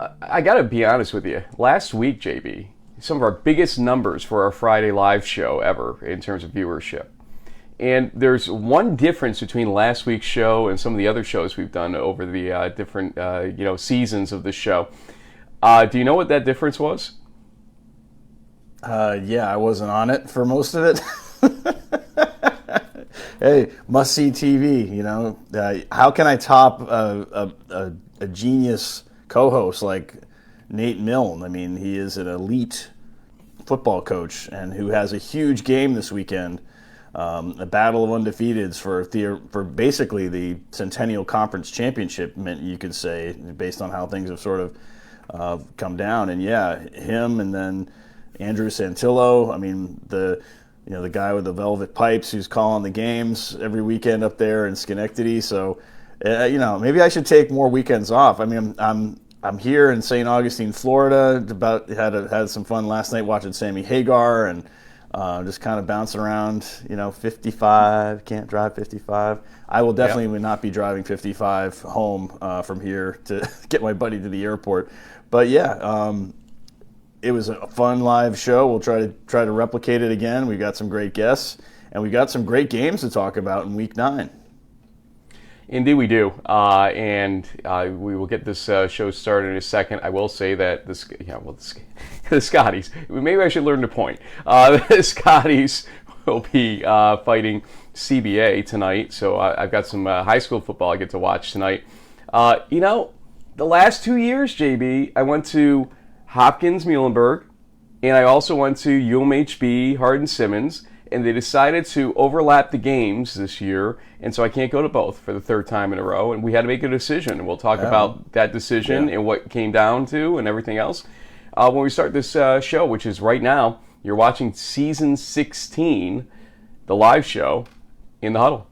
I got to be honest with you. Last week, JB, some of our biggest numbers for our Friday live show ever in terms of viewership. And there's one difference between last week's show and some of the other shows we've done over the different seasons of the show. Do you know what that difference was? Yeah, I wasn't on it for most of it. Hey, must-see TV, how can I top a genius co-host like Nate Milne? I mean, he is an elite football coach and who has a huge game this weekend, a battle of undefeateds for basically the Centennial Conference Championship, you could say, based on how things have sort of come down. And yeah, him and then Andrew Santillo. I mean, the guy with the velvet pipes who's calling the games every weekend up there in Schenectady. So, maybe I should take more weekends off. I mean, I'm here in St. Augustine, Florida. Had some fun last night watching Sammy Hagar and just kind of bouncing around. 55, can't drive 55. I will definitely not be driving 55 home from here to get my buddy to the airport. But yeah. It was a fun live show. We'll try to replicate it again. We got some great guests, and we got some great games to talk about in Week 9. Indeed, we do, and we will get this show started in a second. I will say that the Scotties. Maybe I should learn to point. The Scotties will be fighting CBA tonight, so I've got some high school football I get to watch tonight. The last 2 years, JB, I went to Hopkins Muhlenberg, and I also went to UMHB Hardin-Simmons, and they decided to overlap the games this year, and so I can't go to both for the third time in a row, and we had to make a decision, and we'll talk about that decision and what it came down to and everything else when we start this show, which is right now. You're watching Season 16, the live show in the Huddle.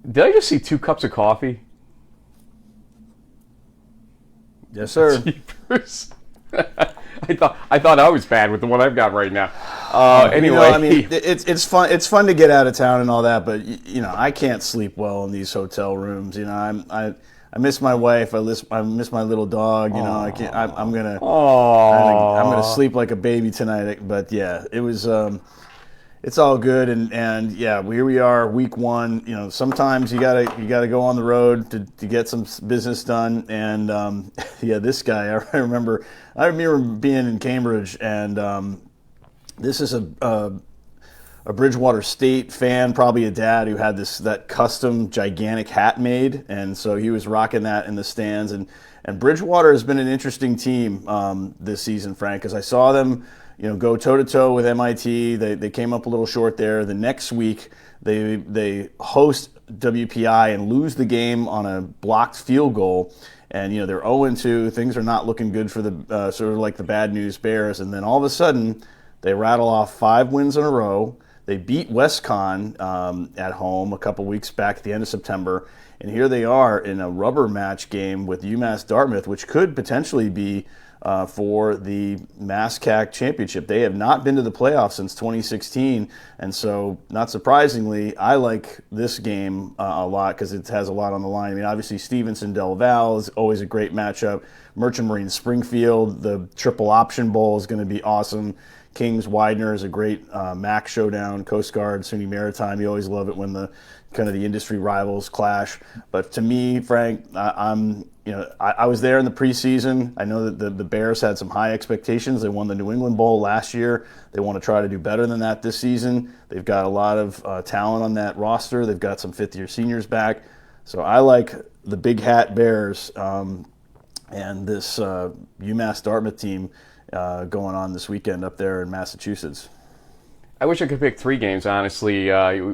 Did I just see 2 cups of coffee? Yes, sir. I thought I was bad with the one I've got right now. Anyway, it's fun. It's fun to get out of town and all that, but I can't sleep well in these hotel rooms. I miss my wife. I miss my little dog. I can't. I'm gonna sleep like a baby tonight. But yeah, it was. It's all good, and yeah, here we are, Week 1. Sometimes you gotta go on the road to get some business done, and this guy, I remember being in Cambridge, and this is a Bridgewater State fan, probably a dad who had that custom gigantic hat made, and so he was rocking that in the stands, and Bridgewater has been an interesting team this season, Frank, because I saw them go toe-to-toe with MIT. They came up a little short there. The next week, they host WPI and lose the game on a blocked field goal. And, they're 0-2. Things are not looking good for the sort of like the bad news Bears. And then all of a sudden, they rattle off 5 wins in a row. They beat WestCon at home a couple weeks back at the end of September. And here they are in a rubber match game with UMass Dartmouth, which could potentially be for the MassCAC championship. They have not been to the playoffs since 2016, and so not surprisingly, I like this game a lot because it has a lot on the line. I mean, obviously Stevenson Del Val is always a great matchup. Merchant Marine Springfield, the triple option bowl is going to be awesome. Kings Widener is a great MAC showdown. Coast Guard, SUNY Maritime, you always love it when the kind of the industry rivals clash. But to me, Frank, I was there in the preseason. I know that the Bears had some high expectations. They won the New England Bowl last year. They want to try to do better than that this season. They've got a lot of talent on that roster. They've got some fifth-year seniors back. So I like the Big Hat Bears and this UMass Dartmouth team going on this weekend up there in Massachusetts. I wish I could pick 3 games, honestly.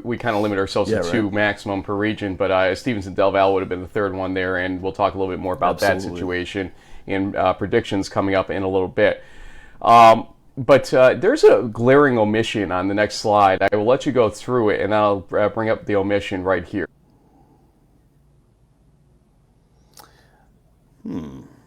We kind of limit ourselves to 2 right. maximum per region, but Stevenson Del Val would have been the third one there, and we'll talk a little bit more about that Absolutely. situation and predictions coming up in a little bit. But there's a glaring omission on the next slide. I will let you go through it, and I'll bring up the omission right here.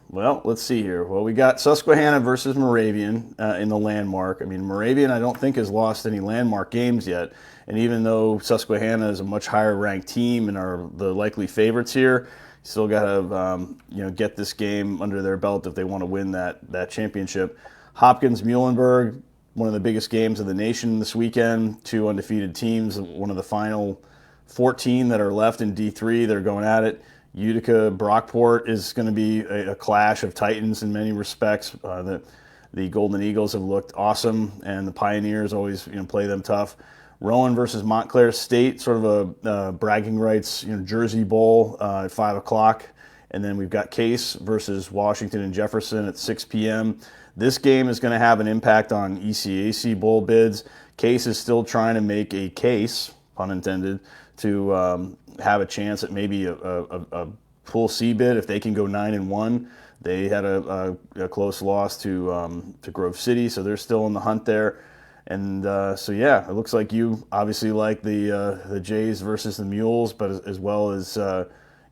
Well, let's see here. Well, we got Susquehanna versus Moravian in the landmark. I mean, Moravian, I don't think has lost any landmark games yet. And even though Susquehanna is a much higher ranked team and are the likely favorites here, still got to get this game under their belt if they want to win that championship. Hopkins Muhlenberg, one of the biggest games of the nation this weekend. 2 undefeated teams, one of the final 14 that are left in D3. They're going at it. Utica Brockport is going to be a clash of titans in many respects. The Golden Eagles have looked awesome, and the Pioneers always play them tough. Rowan versus Montclair State, sort of a bragging rights Jersey Bowl at 5 o'clock. And then we've got Case versus Washington and Jefferson at 6 p.m. This game is going to have an impact on ECAC bowl bids. Case is still trying to make a case, pun intended, to have a chance at maybe a full C bid if they can go 9-1. They had a close loss to Grove City, so they're still in the hunt there. And so yeah, it looks like you obviously like the Jays versus the Mules, but as well as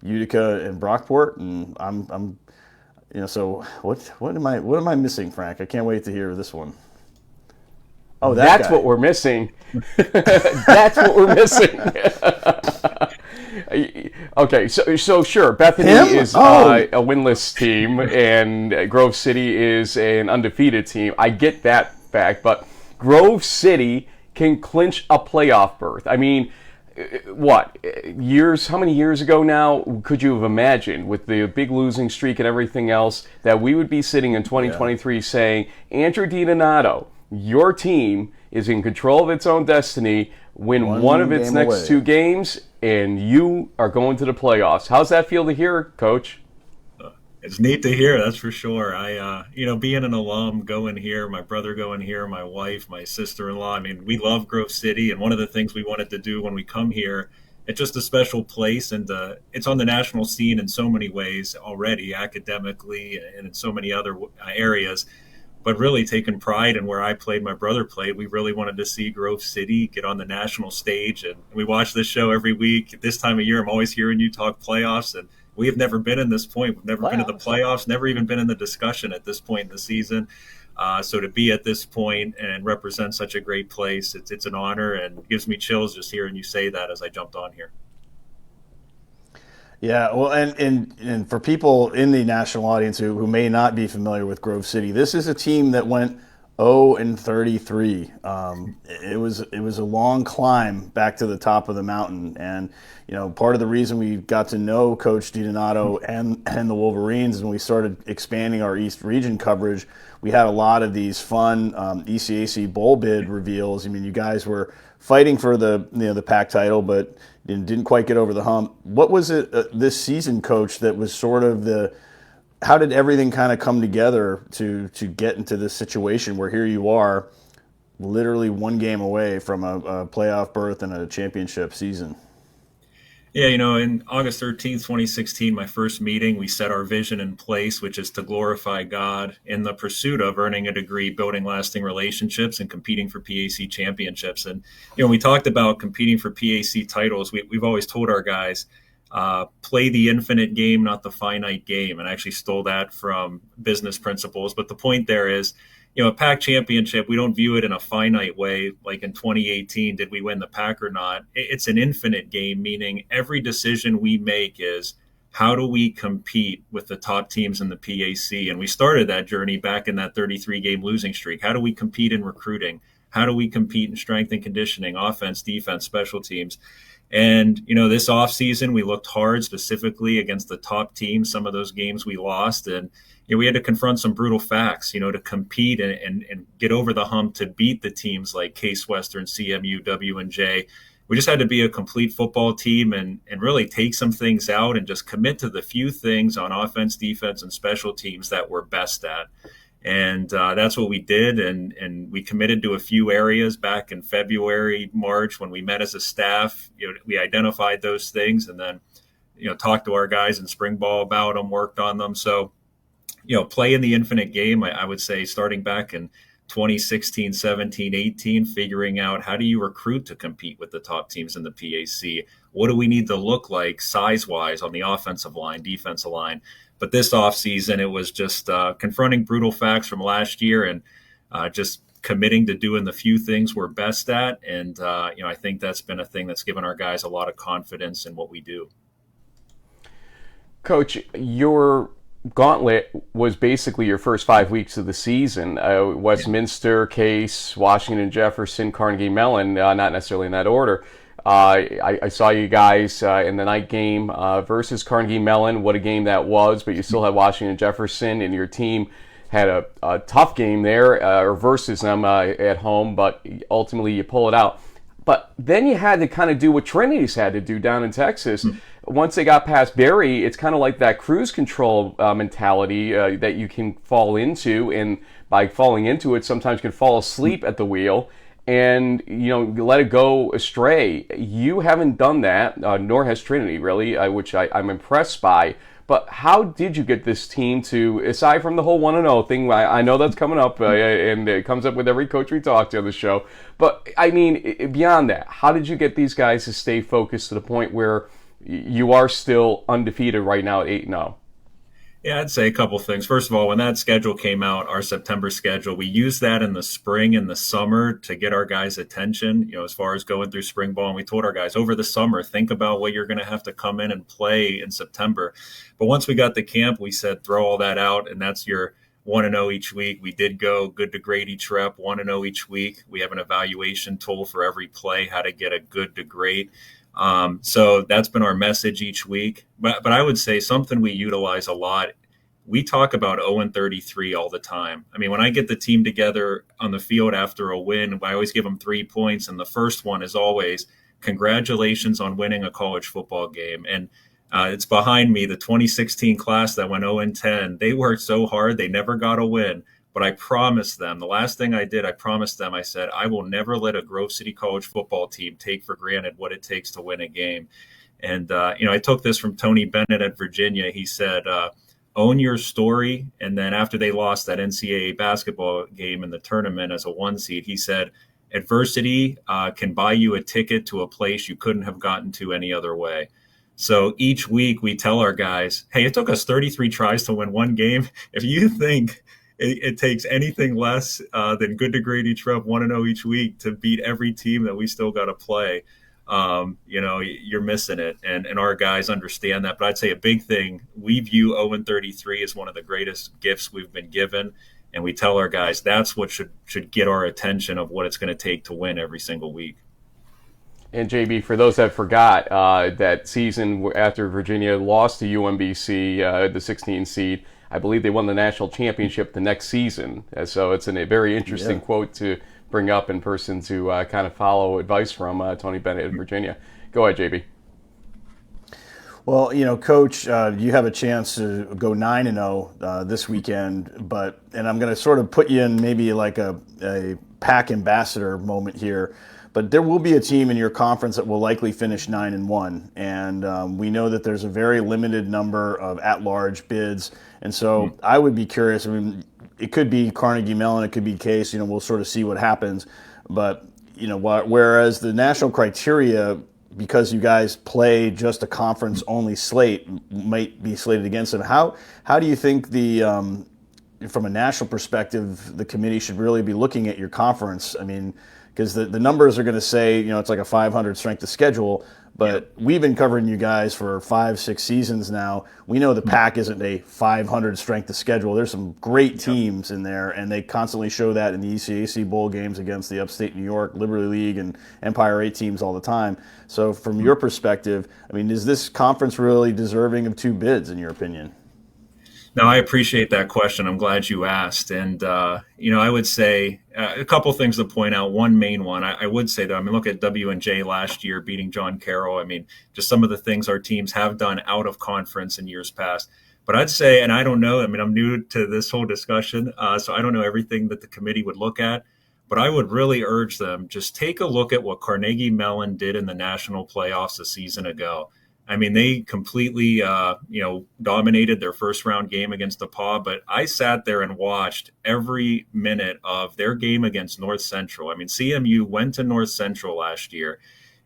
Utica and Brockport. And I'm so what am I missing, Frank? I can't wait to hear this one. Oh, That's what we're missing. That's what we're missing. Okay, so sure, Bethany is a winless team, and Grove City is an undefeated team. I get that fact, but Grove City can clinch a playoff berth. I mean, how many years ago now could you have imagined, with the big losing streak and everything else, that we would be sitting in 2023 saying, Andrew DiDonato, your team is in control of its own destiny, win one of its next 2 games, and you are going to the playoffs. How's that feel to hear, Coach? It's neat to hear, that's for sure. Being an alum, going here, my brother going here, my wife, my sister-in-law, I mean, we love Grove City, and one of the things we wanted to do when we come here, it's just a special place, and it's on the national scene in so many ways already, academically, and in so many other areas. But really taking pride in where I played, my brother played, we really wanted to see Grove City get on the national stage. And we watch this show every week. This time of year, I'm always hearing you talk playoffs. And we have never been in this point. We've never been to the playoffs, never even been in the discussion at this point in the season. So to be at this point and represent such a great place, it's an honor, and gives me chills just hearing you say that as I jumped on here. Yeah, well, and for people in the national audience who may not be familiar with Grove City, this is a team that went 0-33. It was a long climb back to the top of the mountain, and part of the reason we got to know Coach DiDonato and the Wolverines is when we started expanding our East Region coverage. We had a lot of these fun ECAC bowl bid reveals. I mean, you guys were fighting for the PAC title, but didn't quite get over the hump. What was it this season, Coach, that was sort of how did everything kind of come together to get into this situation where here you are, literally 1 game away from a playoff berth and a championship season? Yeah, in August 13th, 2016, my first meeting, we set our vision in place, which is to glorify God in the pursuit of earning a degree, building lasting relationships, and competing for PAC championships. And, we talked about competing for PAC titles. We've always told our guys, play the infinite game, not the finite game. And I actually stole that from business principles. But the point there is, a PAC championship, we don't view it in a finite way. Like in 2018, did we win the PAC or not? It's an infinite game, meaning every decision we make is how do we compete with the top teams in the PAC? And we started that journey back in that 33-game losing streak. How do we compete in recruiting? How do we compete in strength and conditioning, offense, defense, special teams? And, this offseason, we looked hard specifically against the top teams. Some of those games we lost, and we had to confront some brutal facts, to compete and get over the hump to beat the teams like Case Western, CMU, W&J. We just had to be a complete football team and really take some things out and just commit to the few things on offense, defense, and special teams that we're best at. And that's what we did. And we committed to a few areas back in February, March, when we met as a staff. We identified those things and then, talked to our guys in spring ball about them, worked on them. So, play in the infinite game, I would say, starting back in 2016, 17, 18, figuring out how do you recruit to compete with the top teams in the PAC? What do we need to look like size-wise on the offensive line, defensive line? But this offseason, it was just confronting brutal facts from last year and just committing to doing the few things we're best at. And, I think that's been a thing that's given our guys a lot of confidence in what we do. Coach, your gauntlet was basically your first 5 weeks of the season. Westminster, Case, Washington, Jefferson, Carnegie Mellon, not necessarily in that order. I saw you guys in the night game versus Carnegie Mellon. What a game that was, but you still had Washington, Jefferson, and your team had a tough game there or versus them at home, but ultimately you pull it out. But then you had to kind of do what Trinity's had to do down in Texas. Once they got past Barry, it's kind of like that cruise control mentality that you can fall into, and by falling into it, sometimes you can fall asleep at the wheel and let it go astray. You haven't done that, nor has Trinity really, which I'm impressed by. But how did you get this team to, aside from the whole 1-0 thing, I know that's coming up, and it comes up with every coach we talk to on the show. But, I mean, beyond that, how did you get these guys to stay focused to the point where you are still undefeated right now at 8-0? Yeah, I'd say a couple things. First of all, when that schedule came out, our September schedule, we used that in the spring and the summer to get our guys' attention, as far as going through spring ball. And we told our guys over the summer, think about what you're going to have to come in and play in September. But once we got to camp, we said, throw all that out. And that's your 1-0 each week. We did go good to great each rep, 1-0 each week. We have an evaluation tool for every play, how to get a good to great. So that's been our message each week. But I would say something we utilize a lot. We talk about 0-33 all the time. I mean, when I get the team together on the field after a win, I always give them 3 points. And the first one is always, congratulations on winning a college football game. And it's behind me, the 2016 class that went 0-10. They worked so hard. They never got a win. But I promised them, the last thing I did, I said, I will never let a Grove City College football team take for granted what it takes to win a game. And, I took this from Tony Bennett at Virginia. He said, own your story. And then after they lost that NCAA basketball game in the tournament as a 1 seed, he said, adversity can buy you a ticket to a place you couldn't have gotten to any other way. So each week we tell our guys, hey, it took us 33 tries to win one game. If you think it takes anything less than good to great each rep, 1-0 each week to beat every team that we still got to play, you're missing it. And our guys understand that. But I'd say a big thing, we view 0-33 as one of the greatest gifts we've been given. And we tell our guys that's what should get our attention of what it's going to take to win every single week. And JB, for those that forgot, that season after Virginia lost to UMBC, the 16 seed, I believe they won the national championship the next season. So it's a very interesting quote to bring up in person to kind of follow advice from Tony Bennett in Virginia. Go ahead, JB. Well, Coach, you have a chance to go 9-0 this weekend, and I'm going to sort of put you in maybe like a PAC ambassador moment here. But there will be a team in your conference that will likely finish 9-1, and we know that there's a very limited number of at-large bids. And so I would be curious. I mean, it could be Carnegie Mellon, it could be Case. We'll sort of see what happens. But whereas the national criteria, because you guys play just a conference-only slate, might be slated against them. How do you think from a national perspective, the committee should really be looking at your conference? I mean, because the numbers are going to say, it's like a 500 strength of schedule, but we've been covering you guys for 5-6 seasons now. We know the PAC isn't a 500 strength of schedule. There's some great teams in there, and they constantly show that in the ECAC bowl games against the Upstate New York, Liberty League, and Empire 8 teams all the time. So from your perspective, I mean, is this conference really deserving of 2 bids, in your opinion? No, I appreciate that question. I'm glad you asked. And, I would say a couple things to point out. One main one, I would say that, look at W&J last year beating John Carroll. Just some of the things our teams have done out of conference in years past. But I'd say, and I don't know, I mean, I'm new to this whole discussion, so I don't know everything that the committee would look at. But I would really urge them, just take a look at what Carnegie Mellon did in the national playoffs a season ago. I mean, they completely, dominated their first round game against DePaul, but I sat there and watched every minute of their game against North Central. I mean, CMU went to North Central last year,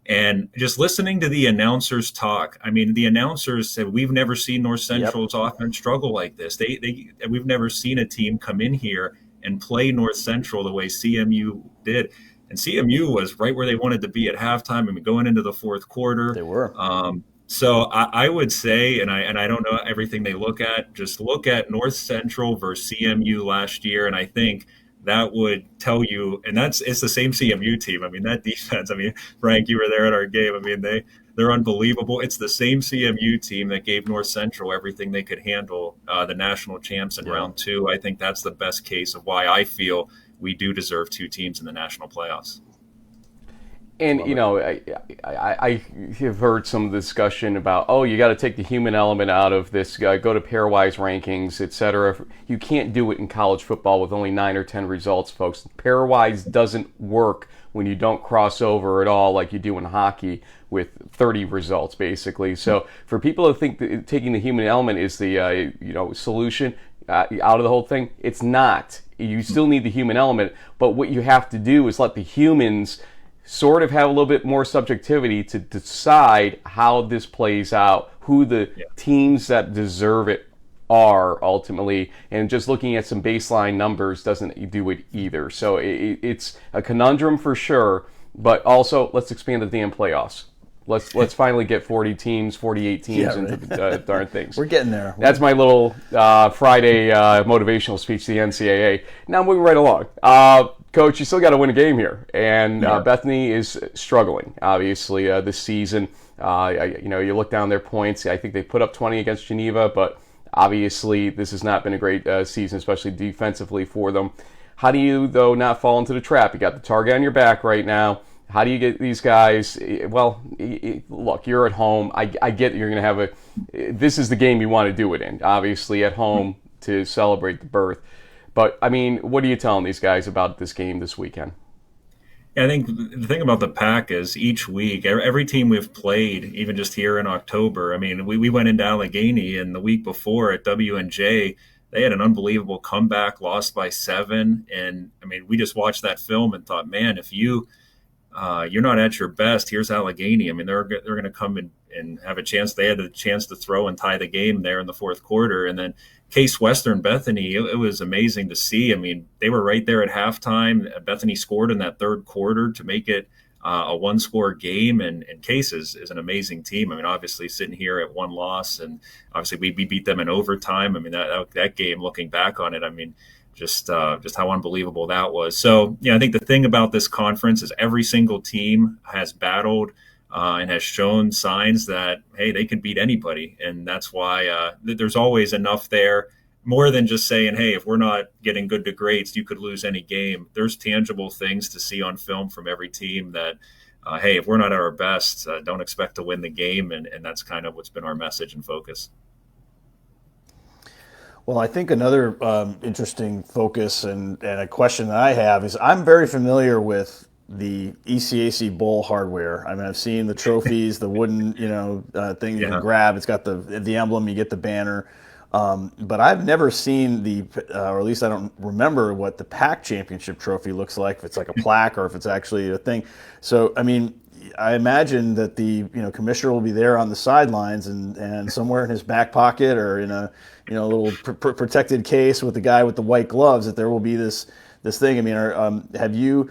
and just listening to the announcers talk. I mean, the announcers said, we've never seen North Central's offense struggle like this. We've never seen a team come in here and play North Central the way CMU did. And CMU was right where they wanted to be at halftime. I mean, going into the fourth quarter. They were. So I would say, and I don't know everything they look at, just look at North Central versus CMU last year. And I think that would tell you, and it's the same CMU team. I mean, that defense, I mean, Frank, you were there at our game. I mean, they're unbelievable. It's the same CMU team that gave North Central everything they could handle, the national champs in round two. I think that's the best case of why I feel we do deserve two teams in the national playoffs. And, I have heard some discussion about, you got to take the human element out of this, go to pairwise rankings, et cetera. You can't do it in college football with only 9 or 10 results, folks. Pairwise doesn't work when you don't cross over at all like you do in hockey with 30 results, basically. So for people to think that taking the human element is the, solution out of the whole thing, it's not. You still need the human element, but what you have to do is let the humans sort of have a little bit more subjectivity to decide how this plays out, who the teams that deserve it are ultimately, and just looking at some baseline numbers doesn't do it either. So it's a conundrum for sure, but also let's expand the damn playoffs. Let's finally get 40 teams, 48 teams into the darn things. We're getting there. That's my little Friday motivational speech to the NCAA. Now moving right along. Coach, you still got to win a game here, and Bethany is struggling, obviously, this season. You look down their points. I think they put up 20 against Geneva, but obviously this has not been a great season, especially defensively for them. How do you, though, not fall into the trap? You got the target on your back right now. How do you get these guys? Well, look, you're at home. I get that you're going to have this is the game you want to do it in, obviously, at home to celebrate the birth. But, I mean, what are you telling these guys about this game this weekend? Yeah, I think the thing about the Pack is each week, every team we've played, even just here in October, I mean, we went into Allegheny, and the week before at W&J, they had an unbelievable comeback, lost by 7. And, I mean, we just watched that film and thought, man, if you're not at your best, here's Allegheny. I mean, they're going to come in and have a chance. They had a chance to throw and tie the game there in the fourth quarter. And then Case Western Bethany, it was amazing to see. I mean, they were right there at halftime. Bethany scored in that third quarter to make it a one-score game. And Case is an amazing team. I mean, obviously sitting here at one loss, and obviously we beat them in overtime. I mean, that game, looking back on it, I mean, just how unbelievable that was. So, I think the thing about this conference is every single team has battled and has shown signs that, hey, they can beat anybody. And that's why there's always enough there, more than just saying, hey, if we're not getting good to greats, you could lose any game. There's tangible things to see on film from every team that, hey, if we're not at our best, don't expect to win the game. And that's kind of what's been our message and focus. Well, I think another interesting focus and a question that I have is I'm very familiar with the ECAC Bowl hardware. I mean, I've seen the trophies, the wooden, thing you can grab. It's got the emblem, you get the banner. But I've never seen or at least I don't remember what the Pac Championship trophy looks like, if it's like a plaque or if it's actually a thing. So, I mean, I imagine that the commissioner will be there on the sidelines and somewhere in his back pocket or in a little protected case with the guy with the white gloves, that there will be this thing. I mean,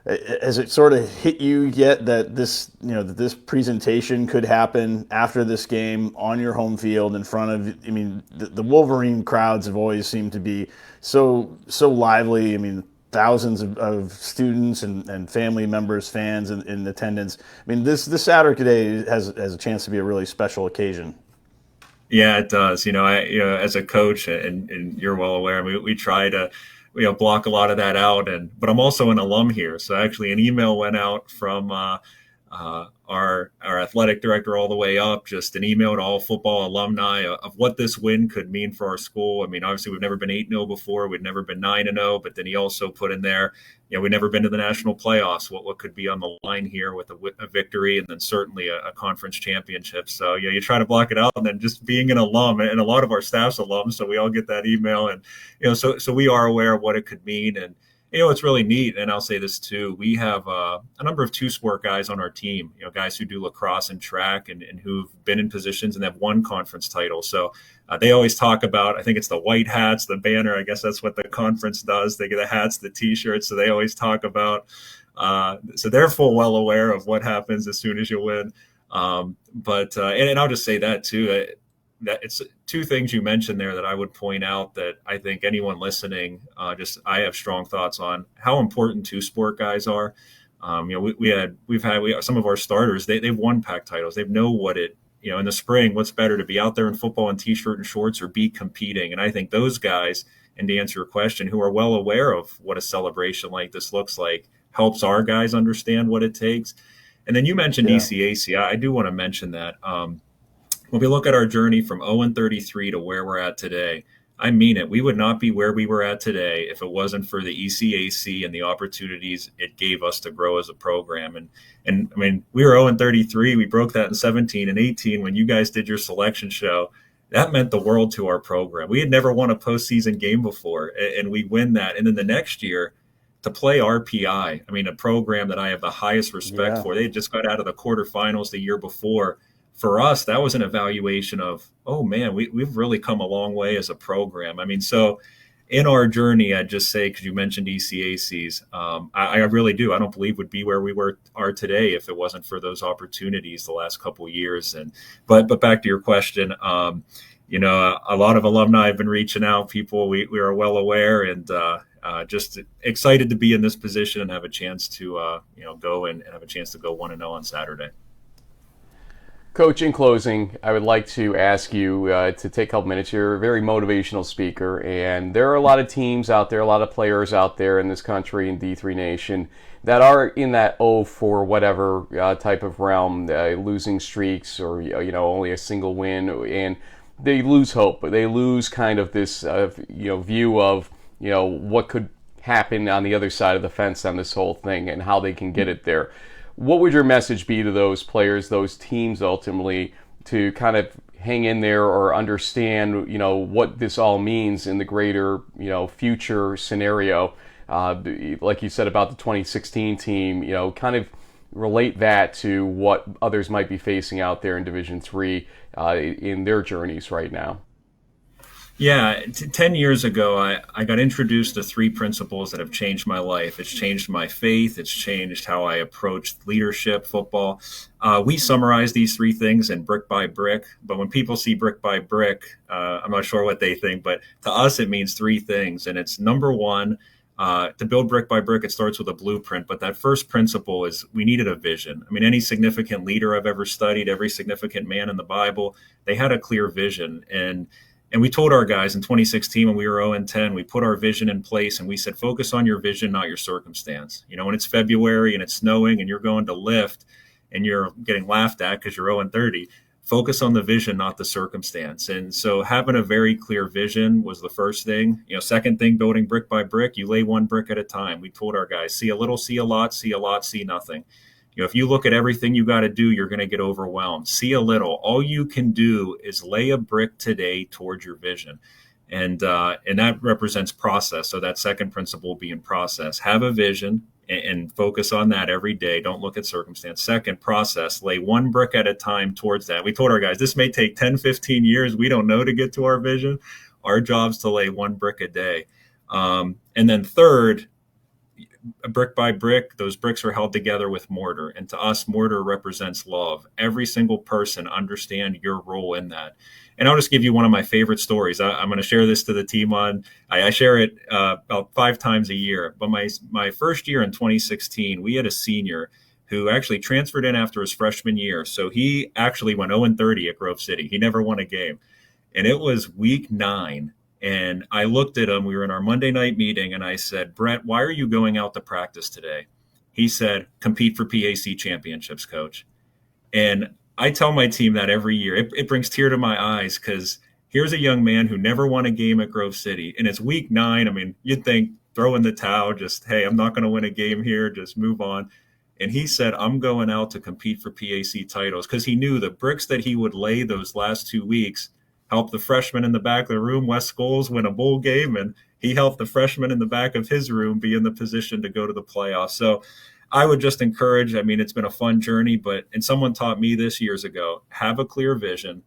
has it sort of hit you yet that this presentation could happen after this game on your home field in front of? I mean, the Wolverine crowds have always seemed to be so lively. I mean, thousands of students and family members, fans in attendance. I mean, this Saturday has a chance to be a really special occasion. Yeah, it does. As a coach, and you're well aware, I mean, we try to block a lot of that out. But I'm also an alum here. So actually an email went out from our athletic director all the way up, just an email to all football alumni of what this win could mean for our school. I mean, obviously we've never been 8-0 before. We'd never been 9-0, but then he also put in there, we've never been to the national playoffs. What could be on the line here with a victory, and then certainly a conference championship. So, you try to block it out, and then just being an alum, and a lot of our staff's alums, so we all get that email, and, so we are aware of what it could mean. And, it's really neat, and I'll say this too, we have a number of two-sport guys on our team, guys who do lacrosse and track and who've been in positions and have won conference titles. So they always talk about, I think it's the white hats, the banner, I guess that's what the conference does. They get the hats, the T-shirts, so they always talk about, so they're full well aware of what happens as soon as you win. But I'll just say that too, that it's two things you mentioned there that I would point out that I think anyone listening, I have strong thoughts on how important two sport guys are. We've had some of our starters, they've won pack titles. They know what it, in the spring, what's better, to be out there in football in T-shirt and shorts or be competing. And I think those guys, and to answer your question, who are well aware of what a celebration like this looks like, helps our guys understand what it takes. And then you mentioned ECAC. I do want to mention that. When we look at our journey from 0-33 to where we're at today, I mean it. We would not be where we were at today if it wasn't for the ECAC and the opportunities it gave us to grow as a program. And I mean, we were 0-33. We broke that in 17 and 18 when you guys did your selection show. That meant the world to our program. We had never won a postseason game before, and we win that. And then the next year, to play RPI, I mean, a program that I have the highest respect for. They had just got out of the quarterfinals the year before. For us, that was an evaluation of, oh man, we've really come a long way as a program. I mean, so in our journey, I'd just say, because you mentioned ECACs, I really do. I don't believe would be where we are today if it wasn't for those opportunities the last couple of years. But back to your question, a lot of alumni have been reaching out. People we are well aware, and just excited to be in this position and have a chance to go and have a chance to go 1-0 on Saturday. Coach, in closing, I would like to ask you to take a couple minutes. You're a very motivational speaker, and there are a lot of teams out there, a lot of players out there in this country, in D3 Nation, that are in that for whatever type of realm, losing streaks or only a single win, and they lose hope. They lose kind of this view of what could happen on the other side of the fence on this whole thing and how they can get it there. What would your message be to those players, those teams, ultimately, to kind of hang in there or understand, what this all means in the greater, future scenario? Like you said about the 2016 team, kind of relate that to what others might be facing out there in Division III in their journeys right now. Yeah, 10 years ago, I got introduced to three principles that have changed my life. It's changed my faith. It's changed how I approach leadership, football. We summarize these three things in brick by brick. But when people see brick by brick, I'm not sure what they think. But to us, it means three things. And it's number one, to build brick by brick, it starts with a blueprint. But that first principle is we needed a vision. I mean, any significant leader I've ever studied, every significant man in the Bible, they had a clear vision. And we told our guys in 2016 when we were 0-10, we put our vision in place and we said, focus on your vision, not your circumstance. When it's February and it's snowing and you're going to lift and you're getting laughed at because you're 0-30, focus on the vision, not the circumstance. And so having a very clear vision was the first thing. Second thing, building brick by brick, you lay one brick at a time. We told our guys, see a little, see a lot, see nothing. If you look at everything you got to do, you're going to get overwhelmed. See a little. All you can do is lay a brick today towards your vision. And that represents process. So that second principle being process. Have a vision and focus on that every day. Don't look at circumstance. Second, process. Lay one brick at a time towards that. We told our guys, this may take 10, 15 years. We don't know to get to our vision. Our job's to lay one brick a day. And then third, brick by brick, those bricks are held together with mortar. And to us, mortar represents love. Every single person understand your role in that. And I'll just give you one of my favorite stories. I'm going to share this to the team I share it about 5 times a year. But my first year in 2016, we had a senior who actually transferred in after his freshman year. So he actually went 0-30 at Grove City. He never won a game. And it was week 9. And I looked at him, we were in our Monday night meeting, and I said, Brett, why are you going out to practice today? He said, compete for PAC championships, coach. And I tell my team that every year. It brings tear to my eyes because here's a young man who never won a game at Grove City, and it's week 9. I mean, you'd think throw in the towel, just hey, I'm not going to win a game here, just move on. And he said, I'm going out to compete for PAC titles because he knew the bricks that he would lay those last 2 weeks helped the freshman in the back of the room, West Scholes, win a bowl game, and he helped the freshman in the back of his room be in the position to go to the playoffs. So I would just encourage, I mean, it's been a fun journey, and someone taught me this years ago, have a clear vision,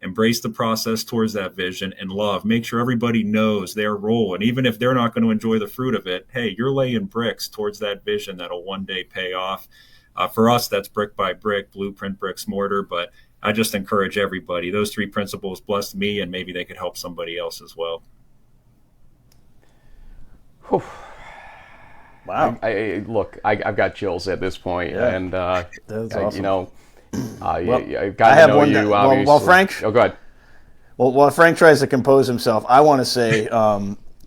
embrace the process towards that vision, and love. Make sure everybody knows their role. And even if they're not going to enjoy the fruit of it, hey, you're laying bricks towards that vision that'll one day pay off. For us, that's brick by brick, blueprint, bricks, mortar. But I just encourage everybody. Those 3 principles blessed me, and maybe they could help somebody else as well. Whew. Wow. Look, I've got chills at this point, Yeah. and That's awesome. you know, Well, I've got to know you. Obviously. Well, Frank. Oh, go ahead. Well, while Frank tries to compose himself, I want to say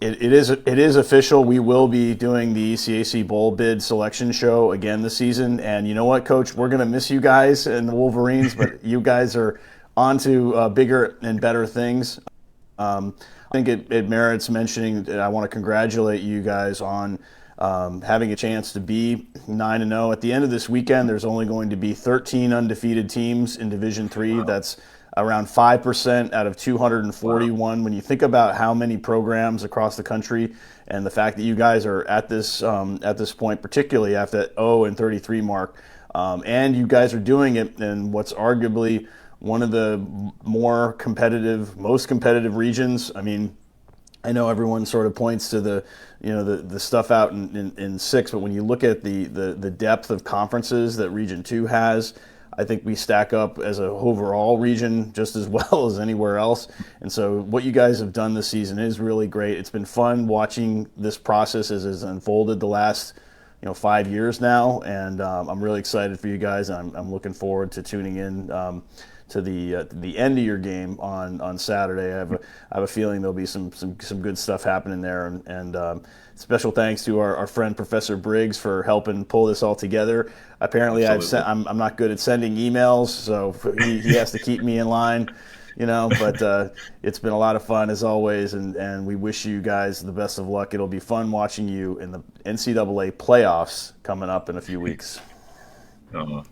it is official. We will be doing the ECAC Bowl bid selection show again this season. And you know what, Coach? We're going to miss you guys and the Wolverines, but you guys are on to bigger and better things. I think it merits mentioning. I want to congratulate you guys on having a chance to be 9-0. At the end of this weekend, there's only going to be 13 undefeated teams in Division III. That's around 5% out of 241. Wow. When you think about how many programs across the country, and the fact that you guys are at this point, particularly after that 0-33 mark, and you guys are doing it in what's arguably one of the most competitive regions. I mean, I know everyone sort of points to the stuff out in 6, but when you look at the depth of conferences that Region 2 has, I think we stack up as an overall region just as well as anywhere else. And so what you guys have done this season is really great. It's been fun watching this process as it's unfolded the last 5 years now, and I'm really excited for you guys. I'm looking forward to tuning in to the end of your game on Saturday. I have a feeling there'll be some good stuff happening there, and special thanks to our friend Professor Briggs for helping pull this all together. Apparently, I'm not good at sending emails, so he has to keep me in line, But it's been a lot of fun as always, and we wish you guys the best of luck. It'll be fun watching you in the NCAA playoffs coming up in a few weeks.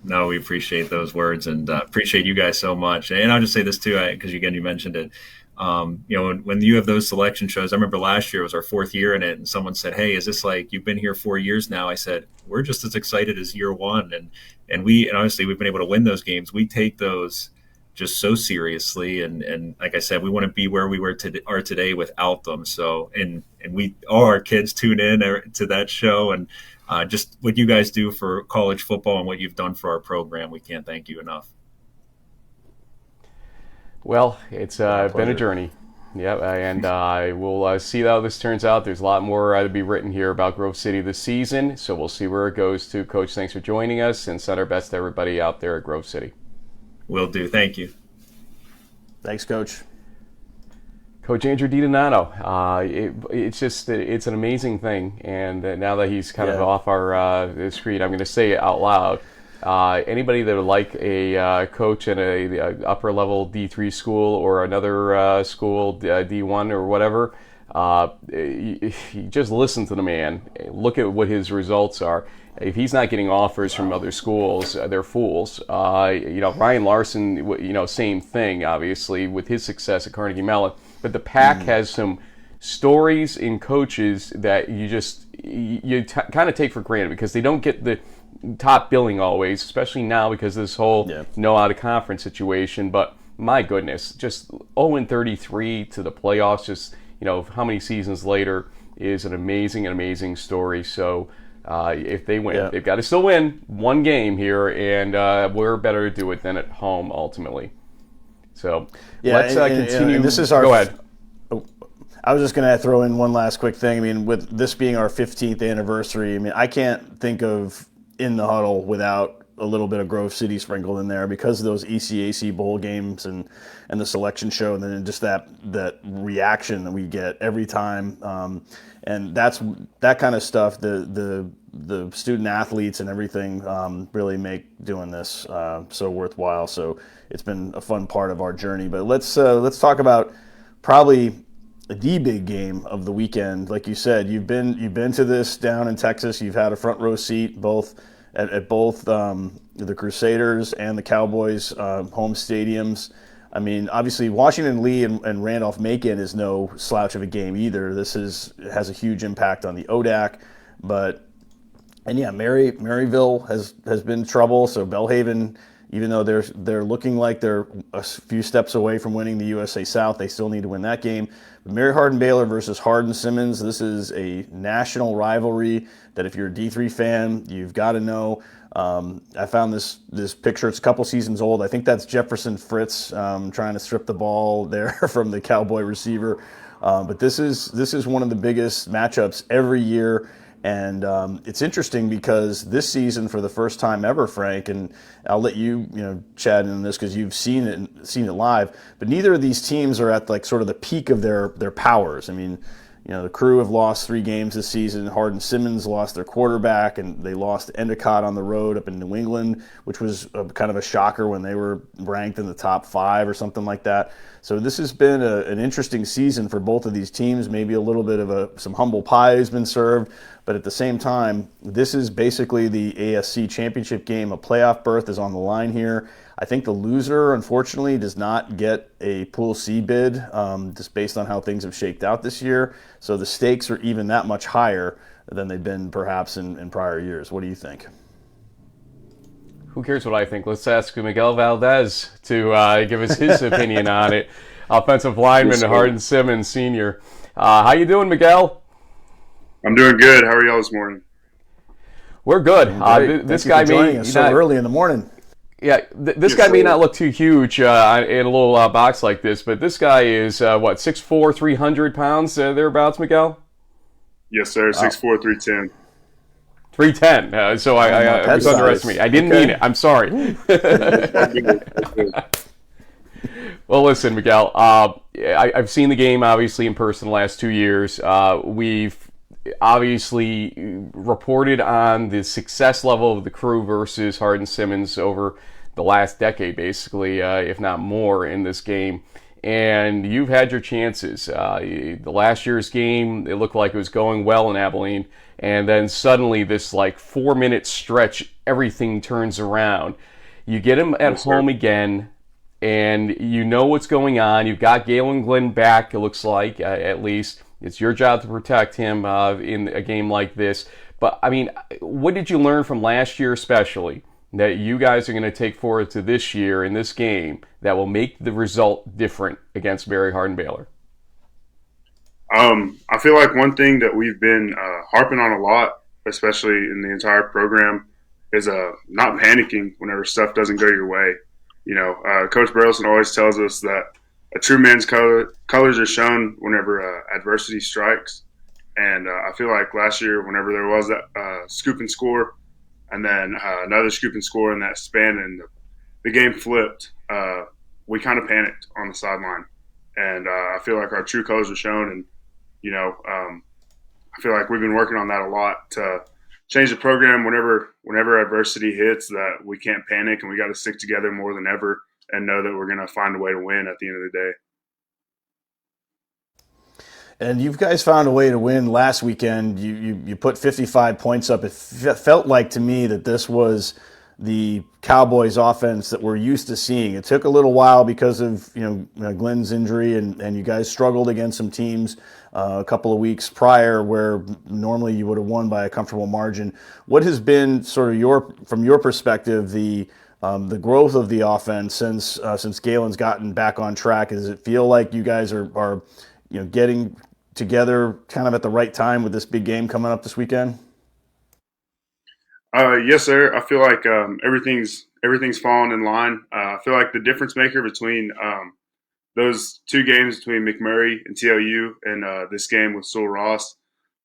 No, we appreciate those words and appreciate you guys so much. And I'll just say this too, because again, you mentioned it. When you have those selection shows, I remember last year was our 4th year in it, and someone said, "Hey, is this like you've been here 4 years now?" I said, "We're just as excited as year 1," and honestly, we've been able to win those games. We take those just so seriously, and like I said, we want to be where we are today without them. So, and all our kids tune in to that show, and just what you guys do for college football and what you've done for our program, we can't thank you enough. Well, it's been a journey. Yep, and we'll see how this turns out. There's a lot more to be written here about Grove City this season, so we'll see where it goes to. Coach, thanks for joining us, and send our best to everybody out there at Grove City. Will do. Thank you. Thanks, Coach. Coach Andrew DiDonato. It's an amazing thing, and now that he's kind of off our screen, I'm going to say it out loud. Anybody that would like a coach in a upper level D3 school or another school, D1 or whatever, you just listen to the man. Look at what his results are. If he's not getting offers from other schools, they're fools. Ryan Larson, same thing, obviously, with his success at Carnegie Mellon. But the Pac has some stories in coaches that you kind of take for granted because they don't get the top billing always, especially now because of this whole no out of conference situation. But my goodness, just 0-33 to the playoffs, just how many seasons later is an amazing story. So if they win, they've got to still win one game here, and we're better to do it than at home ultimately. So let's continue. And this is go ahead. I was just going to throw in one last quick thing. I mean, with this being our 15th anniversary, I mean, I can't think of In the Huddle without a little bit of Grove City sprinkled in there because of those ECAC bowl games and the selection show, and then just that reaction that we get every time. And that kind of stuff, the the student athletes and everything really make doing this so worthwhile. So it's been a fun part of our journey. But let's talk about probably the big game of the weekend. Like you said, you've been to this down in Texas. You've had a front row seat both at both the Crusaders and the Cowboys home stadiums. I mean, obviously, Washington Lee and Randolph-Macon is no slouch of a game either. This has a huge impact on the ODAC, Maryville has been trouble. So Belhaven, even though they're looking like they're a few steps away from winning the USA South, they still need to win that game. But Mary Hardin-Baylor versus Hardin-Simmons, this is a national rivalry that if you're a D3 fan, you've got to know. I found this picture. It's a couple seasons old. I think that's Jefferson Fritz trying to strip the ball there from the Cowboy receiver. But this is one of the biggest matchups every year. And it's interesting because this season, for the first time ever, Frank, and I'll let you chat in this because you've seen it live. But neither of these teams are at like sort of the peak of their powers. I mean, the Crew have lost 3 games this season. Hardin-Simmons lost their quarterback, and they lost Endicott on the road up in New England, which was kind of a shocker when they were ranked in the top 5 or something like that. So this has been an interesting season for both of these teams. Maybe a little bit of some humble pie has been served, but at the same time, this is basically the ASC championship game. A playoff berth is on the line here. I think the loser, unfortunately, does not get a Pool C bid, just based on how things have shaked out this year. So the stakes are even that much higher than they've been perhaps in prior years. What do you think? Who cares what I think? Let's ask Miguel Valdez to give us his opinion on it. Offensive lineman, Hardin-Simmons, senior. How you doing, Miguel? I'm doing good. How are y'all this morning? We're good. This guy joining us so early in the morning. Yeah, this guy may not look too huge in a little box like this, but this guy is 6'4", 300 pounds thereabouts, Miguel? Yes, sir. 6'4", 310. 310. So I was underestimating. I didn't mean it. I'm sorry. Well, listen, Miguel. I've seen the game obviously in person the last 2 years. We've obviously reported on the success level of the Crew versus Hardin-Simmons over the last decade, basically, if not more, in this game. And you've had your chances. The last year's game, it looked like it was going well in Abilene. And then suddenly this 4-minute stretch, everything turns around. You get him at home again, and you know what's going on. You've got Galen Glenn back, it looks like, at least. It's your job to protect him in a game like this. But, I mean, what did you learn from last year especially that you guys are going to take forward to this year in this game that will make the result different against Mary Hardin-Baylor? I feel like one thing that we've been harping on a lot, especially in the entire program, is not panicking whenever stuff doesn't go your way. Coach Burleson always tells us that a true man's colors are shown whenever adversity strikes. And I feel like last year, whenever there was that scoop and score, and then another scoop and score in that span, and the game flipped, we kind of panicked on the sideline. And I feel like our true colors are shown. And, I feel like we've been working on that a lot to change the program whenever adversity hits, that we can't panic and we got to stick together more than ever and know that we're going to find a way to win at the end of the day. And you guys found a way to win last weekend. You put 55 points up. It felt like to me that this was the Cowboys offense that we're used to seeing. It took a little while because of Glenn's injury, and you guys struggled against some teams a couple of weeks prior where normally you would have won by a comfortable margin. What has been sort of from your perspective the growth of the offense since Galen's gotten back on track? Does it feel like you guys are getting together kind of at the right time with this big game coming up this weekend? Yes, sir. I feel like everything's fallen in line. I feel like the difference maker between those 2 games between McMurray and TLU and this game with Sewell Ross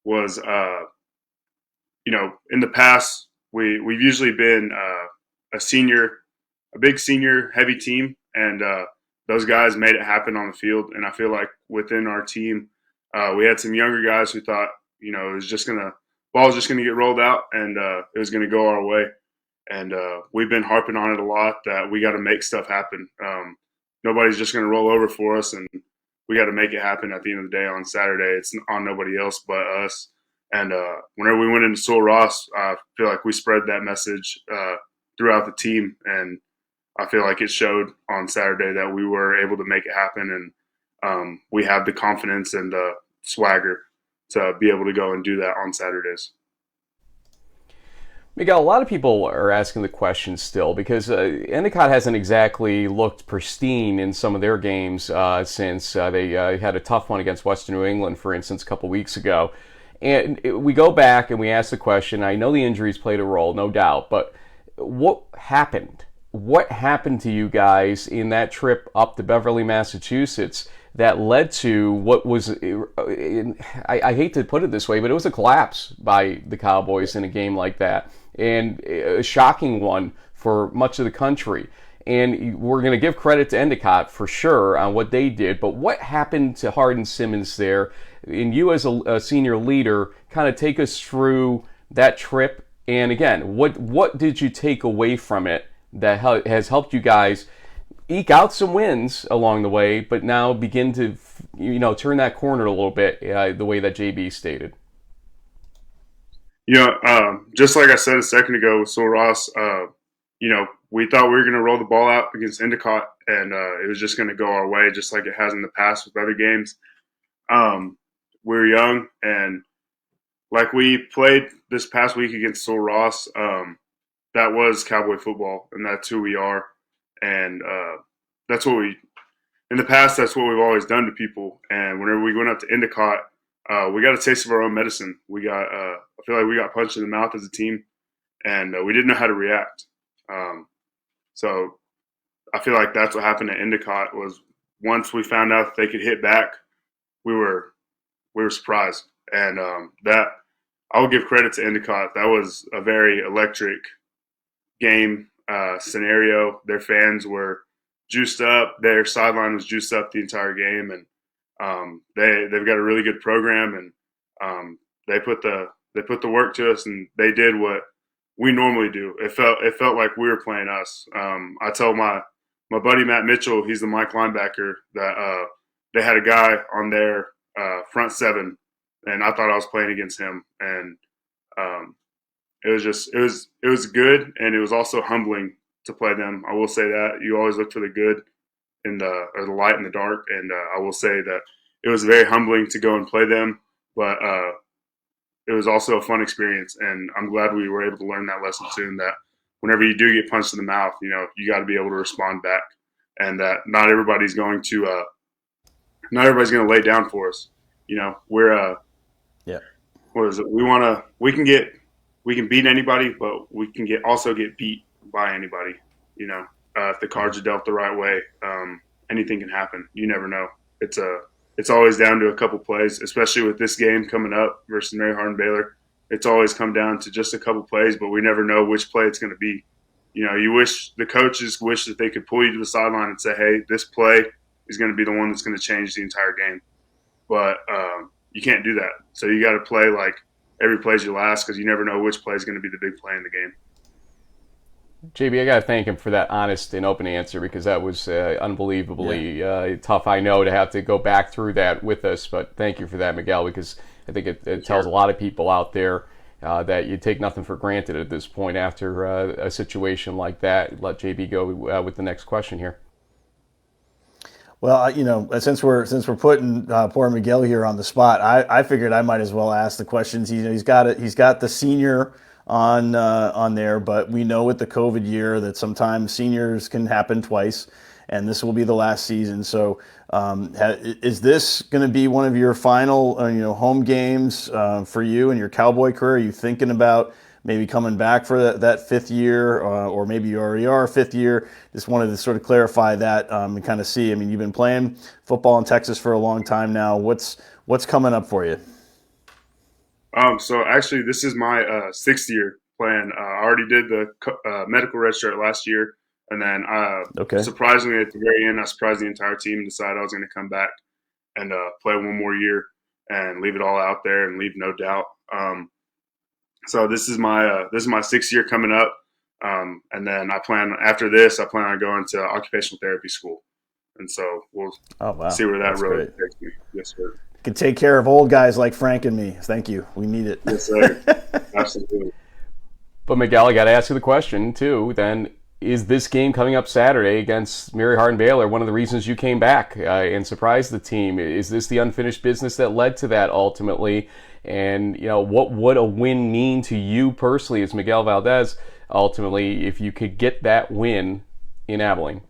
was, in the past we've usually been a big senior heavy team, and those guys made it happen on the field. And I feel like within our team, we had some younger guys who thought, it was just going to ball's just going to get rolled out, and it was going to go our way. And we've been harping on it a lot that we got to make stuff happen. Nobody's just going to roll over for us, and we got to make it happen at the end of the day on Saturday. It's on nobody else but us. And whenever we went into Sul Ross, I feel like we spread that message throughout the team, and I feel like it showed on Saturday that we were able to make it happen, and we have the confidence and the swagger to be able to go and do that on Saturdays. Miguel, a lot of people are asking the question still because Endicott hasn't exactly looked pristine in some of their games since they had a tough one against Western New England, for instance, a couple weeks ago. And we go back and we ask the question, I know the injuries played a role, no doubt, but what happened? What happened to you guys in that trip up to Beverly, Massachusetts that led to what was, I hate to put it this way, but it was a collapse by the Cowboys in a game like that, and a shocking one for much of the country. And we're going to give credit to Endicott for sure on what they did, but what happened to Hardin Simmons there? And you as a senior leader, kind of take us through that trip. And again, what did you take away from it that has helped you guys eke out some wins along the way, but now begin to, turn that corner a little bit, the way that JB stated? Just like I said a second ago with Sul Ross, we thought we were going to roll the ball out against Endicott, and it was just going to go our way, just like it has in the past with other games. We were young, and like we played this past week against Sul Ross, that was Cowboy football, and that's who we are. And that's what in the past, that's what we've always done to people. And whenever we went up to Endicott, we got a taste of our own medicine. I feel like we got punched in the mouth as a team, and we didn't know how to react. So I feel like that's what happened at Endicott was once we found out that they could hit back, we were surprised. And that I will give credit to Endicott. That was a very electric game scenario. Their fans were juiced up. Their sideline was juiced up the entire game, and they've got a really good program, and they put the work to us, and they did what we normally do. It felt like we were playing us. I told my buddy Matt Mitchell, he's the Mike linebacker, that they had a guy on their front seven, and I thought I was playing against him. And it was good, and it was also humbling to play them. I will say that you always look for the good or the light in the dark, and I will say that it was very humbling to go and play them, but it was also a fun experience, and I'm glad we were able to learn that lesson soon. That whenever you do get punched in the mouth, you got to be able to respond back, and that not everybody's going to lay down for us. We're what is it? We can beat anybody, but we can also get beat by anybody. If the cards are dealt the right way, anything can happen. You never know. It's always down to a couple plays, especially with this game coming up versus Mary Hardin Baylor. It's always come down to just a couple plays, but we never know which play it's going to be. The coaches wish that they could pull you to the sideline and say, hey, this play is going to be the one that's going to change the entire game. But you can't do that. So you got to play like every play's your last, because you never know which play is going to be the big play in the game. JB, I got to thank him for that honest and open answer, because that was unbelievably tough, I know, to have to go back through that with us. But thank you for that, Miguel, because I think it tells a lot of people out there that you take nothing for granted at this point after a situation like that. Let JB go with the next question here. Well, since we're putting poor Miguel here on the spot, I figured I might as well ask the questions. He's got the senior on there, but we know with the COVID year that sometimes seniors can happen twice, and this will be the last season. So, is this going to be one of your final home games for you in your Cowboy career? Are you thinking about maybe coming back for that fifth year, or maybe you already are fifth year? Just wanted to sort of clarify that and kind of see. I mean, you've been playing football in Texas for a long time now. What's coming up for you? So actually, this is my sixth year playing. I already did the medical red shirt last year, and then surprisingly at the very end, I surprised the entire team and decided I was going to come back and play one more year and leave it all out there and leave no doubt. So this is my 6th year coming up, and then I plan on going to occupational therapy school, and so we'll see where that road takes me. Yes, sir. Can take care of old guys like Frank and me. Thank you. We need it. Yes, sir. Absolutely. But Miguel, I got to ask you the question too. Then, is this game coming up Saturday against Mary Hardin Baylor one of the reasons you came back and surprised the team? Is this the unfinished business that led to that ultimately? And what would a win mean to you personally as Miguel Valdez ultimately if you could get that win in Abilene?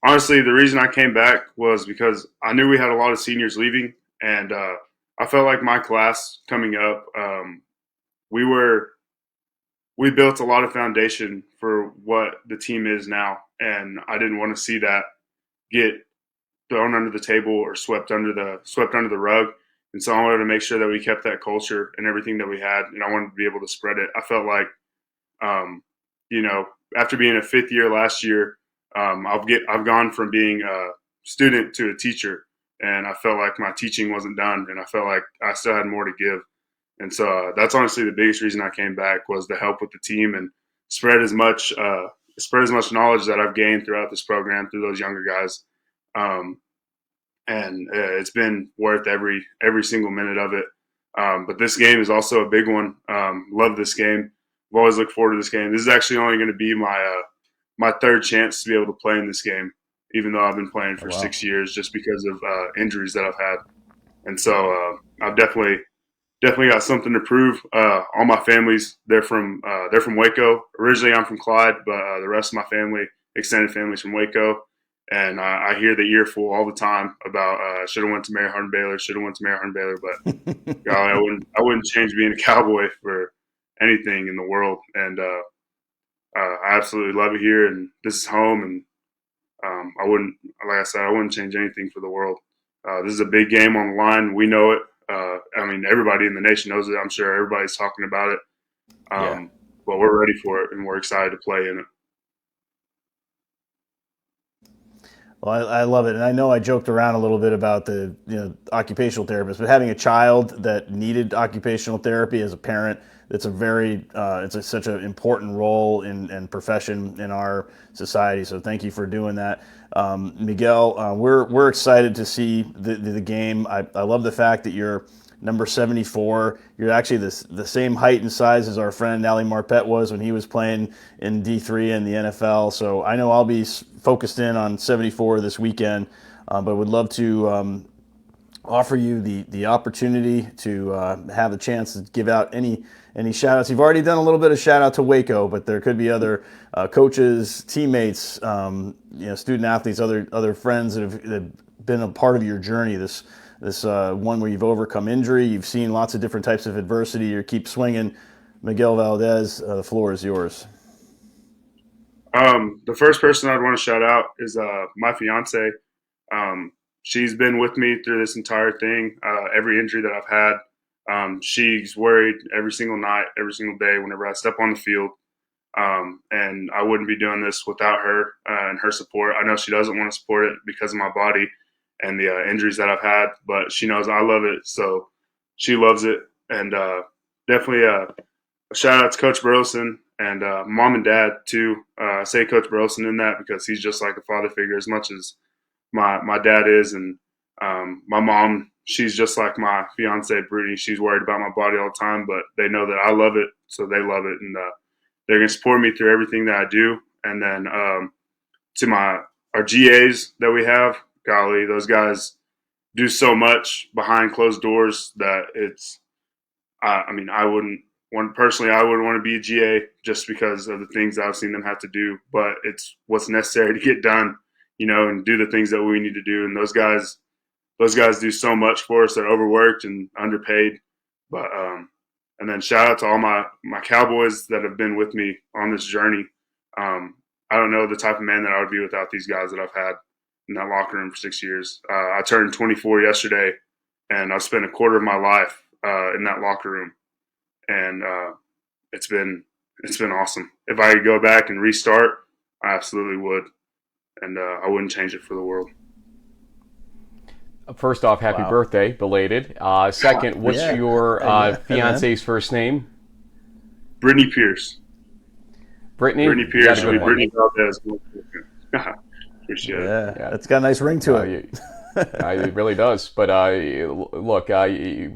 Honestly, the reason I came back was because I knew we had a lot of seniors leaving, and I felt like my class coming up, we built a lot of foundation for what the team is now, and I didn't want to see that get thrown under the table or swept under the rug. And so I wanted to make sure that we kept that culture and everything that we had, and I wanted to be able to spread it. I felt like, after being a 5th year last year, I've gone from being a student to a teacher, and I felt like my teaching wasn't done, and I felt like I still had more to give. And so that's honestly the biggest reason I came back, was to help with the team and spread as much knowledge that I've gained throughout this program through those younger guys. And it's been worth every single minute of it. But this game is also a big one. Love this game. I've always looked forward to this game. This is actually only going to be my 3rd chance to be able to play in this game, even though I've been playing for 6 years, just because of injuries that I've had. And so I've definitely got something to prove. All my family's they're from Waco. Originally, I'm from Clyde, but the rest of my family, extended families, from Waco. And I hear the earful all the time about should have went to Mary Hardin Baylor, but golly, I wouldn't change being a Cowboy for anything in the world. And I absolutely love it here, and this is home. And I wouldn't change anything for the world. This is a big game on the line. We know it. Everybody in the nation knows it. I'm sure everybody's talking about it. But we're ready for it, and we're excited to play in it. Well, I love it, and I know I joked around a little bit about the occupational therapist, but having a child that needed occupational therapy as a parent, it's such an important role and profession in our society. So thank you for doing that, Miguel. We're excited to see the game. I love the fact that you're number 74. You're actually the same height and size as our friend Ali Marpet was when he was playing in D3 and the NFL. So I know I'll be focused in on 74 this weekend, but would love to offer you the opportunity to have a chance to give out any shout outs. You've already done a little bit of shout out to Waco, but there could be other coaches, teammates, student athletes, other friends that have been a part of your journey. This one where you've overcome injury, you've seen lots of different types of adversity, you keep swinging. Miguel Valdez, the floor is yours. The first person I'd want to shout out is my fiance. She's been with me through this entire thing, every injury that I've had. She's worried every single night, every single day whenever I step on the field. And I wouldn't be doing this without her and her support. I know she doesn't want to support it because of my body and the injuries that I've had, but she knows I love it, so she loves it. And definitely a shout out to Coach Burleson and Mom and Dad too. I say Coach Burleson in that because he's just like a father figure as much as my dad is. And my mom, she's just like my fiance Brittany. She's worried about my body all the time, but they know that I love it, so they love it, and they're gonna support me through everything that I do. And then to our GAs that we have, golly, those guys do so much behind closed doors that it's. I wouldn't want to be a GA just because of the things I've seen them have to do, but it's what's necessary to get done, and do the things that we need to do. And those guys do so much for us. They're overworked and underpaid, but and then shout out to all my Cowboys that have been with me on this journey. I don't know the type of man that I would be without these guys that I've had in that locker room for 6 years. I turned 24 yesterday, and I've spent a quarter of my life in that locker room, and it's been awesome. If I could go back and restart, I absolutely would, and I wouldn't change it for the world. First off, happy birthday, belated. Second, what's your fiance's first name? Brittany Pierce. Brittany Pierce. Brittany Valdez. Yeah, it's got a nice ring to it. It really does. But look, the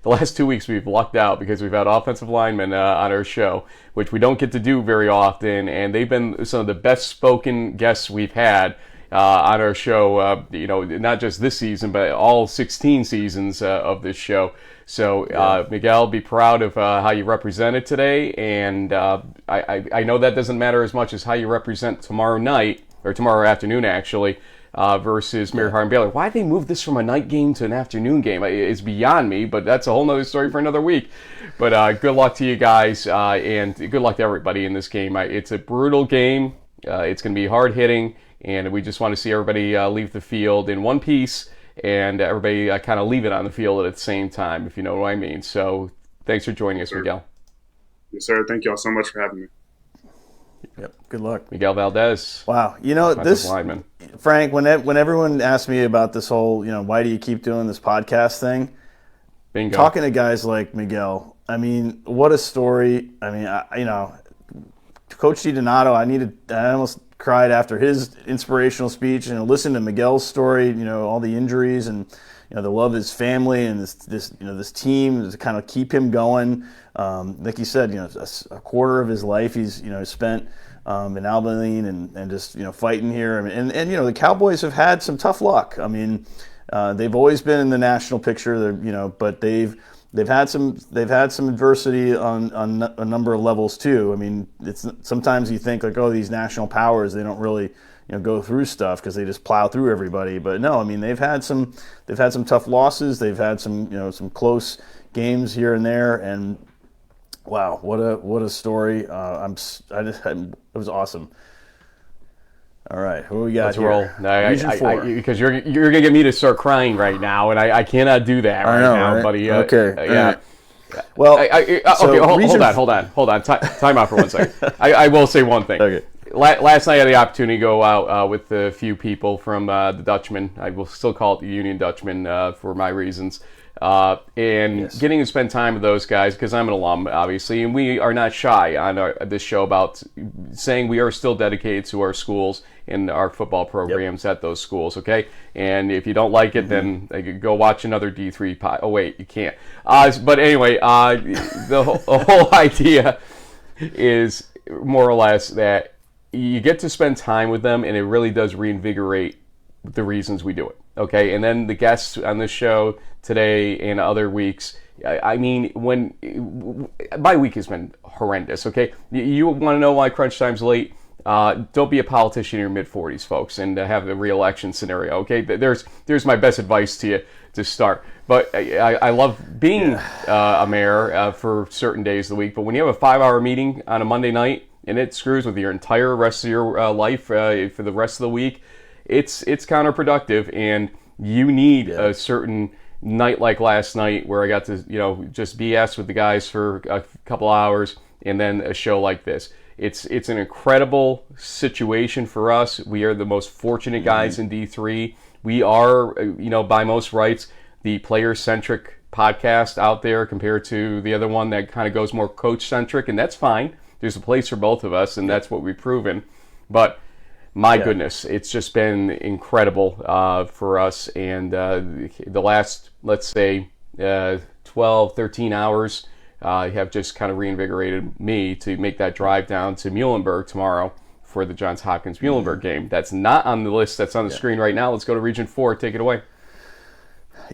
last 2 weeks we've lucked out because we've had offensive linemen on our show, which we don't get to do very often, and they've been some of the best spoken guests we've had on our show. Not just this season, but all 16 seasons of this show. So, Miguel, be proud of how you represented today, and I know that doesn't matter as much as how you represent tomorrow night, or tomorrow afternoon, actually, versus Mary Hardin Baylor. Why they moved this from a night game to an afternoon game is beyond me, but that's a whole nother story for another week. But good luck to you guys, and good luck to everybody in this game. It's a brutal game. It's going to be hard-hitting, and we just want to see everybody leave the field in one piece, and everybody kind of leave it on the field at the same time, if you know what I mean. So thanks for joining us, Miguel. Yes, sir. Thank you all so much for having me. Yep. Good luck. Miguel Valdez. Wow. This, lineman. Frank, when everyone asks me about this whole, why do you keep doing this podcast thing? Bingo. Talking to guys like Miguel, I mean, what a story. I mean, Coach DiDonato, I almost cried after his inspirational speech, listen to Miguel's story, all the injuries and, the love of his family and this team to kind of keep him going. Like you said, a quarter of his life he's spent in Abilene and just fighting here. And the Cowboys have had some tough luck. I mean, they've always been in the national picture. But they've had some adversity on a number of levels too. I mean, sometimes you think like, oh, these national powers, they don't really go through stuff because they just plow through everybody. But no, I mean, they've had some tough losses. They've had some some close games here and there. And wow, what a story! It was awesome. All right, who we got Let's here? roll. Region 4. Because you're gonna get me to start crying right now, and I cannot do that now, right? buddy. Okay. Yeah. Well, hold on. Time out for 1 second. I will say one thing. Okay. Last night I had the opportunity to go out with a few people from the Dutchman. I will still call it the Union Dutchman for my reasons. Getting to spend time with those guys, because I'm an alum, obviously, and we are not shy on this show about saying we are still dedicated to our schools and our football programs at those schools, okay? And if you don't like it, then go watch another D3 pod. Oh, wait, you can't. But anyway, the whole idea is more or less that you get to spend time with them, and it really does reinvigorate the reasons we do it. Okay, and then the guests on this show today and other weeks, I mean, my week has been horrendous, okay? You want to know why crunch time's late? Don't be a politician in your mid-40s, folks, and have a re-election scenario, okay? There's my best advice to you to start. But I love being a mayor for certain days of the week, but when you have a 5-hour meeting on a Monday night, and it screws with your entire rest of your life for the rest of the week, it's counterproductive, and you need a certain night like last night where I got to just BS with the guys for a couple hours, and then a show like this. It's an incredible situation for us. We are the most fortunate guys in D3. We are, by most rights, the player-centric podcast out there compared to the other one that kind of goes more coach-centric, and that's fine. There's a place for both of us, and that's what we've proven. But my goodness, it's just been incredible for us. And the last, let's say, 12, 13 hours have just kind of reinvigorated me to make that drive down to Muhlenberg tomorrow for the Johns Hopkins Muhlenberg game. That's not on the list that's on the screen right now. Let's go to Region 4. Take it away.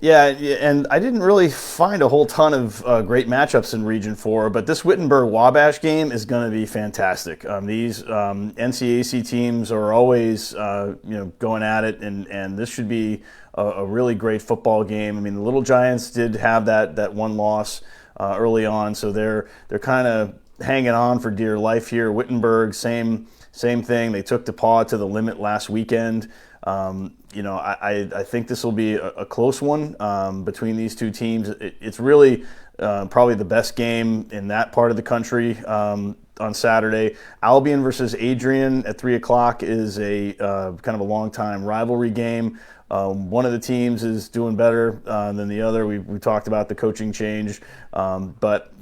Yeah, and I didn't really find a whole ton of great matchups in Region 4, but this Wittenberg-Wabash game is going to be fantastic. These NCAC teams are always going at it, and this should be a really great football game. I mean, the Little Giants did have that one loss early on, so they're kind of hanging on for dear life here. Wittenberg, same thing. They took DePaul to the limit last weekend. I think this will be a close one between these two teams. It's really probably the best game in that part of the country on Saturday. Albion versus Adrian at 3 o'clock is a kind of a long-time rivalry game. One of the teams is doing better than the other. We talked about the coaching change, but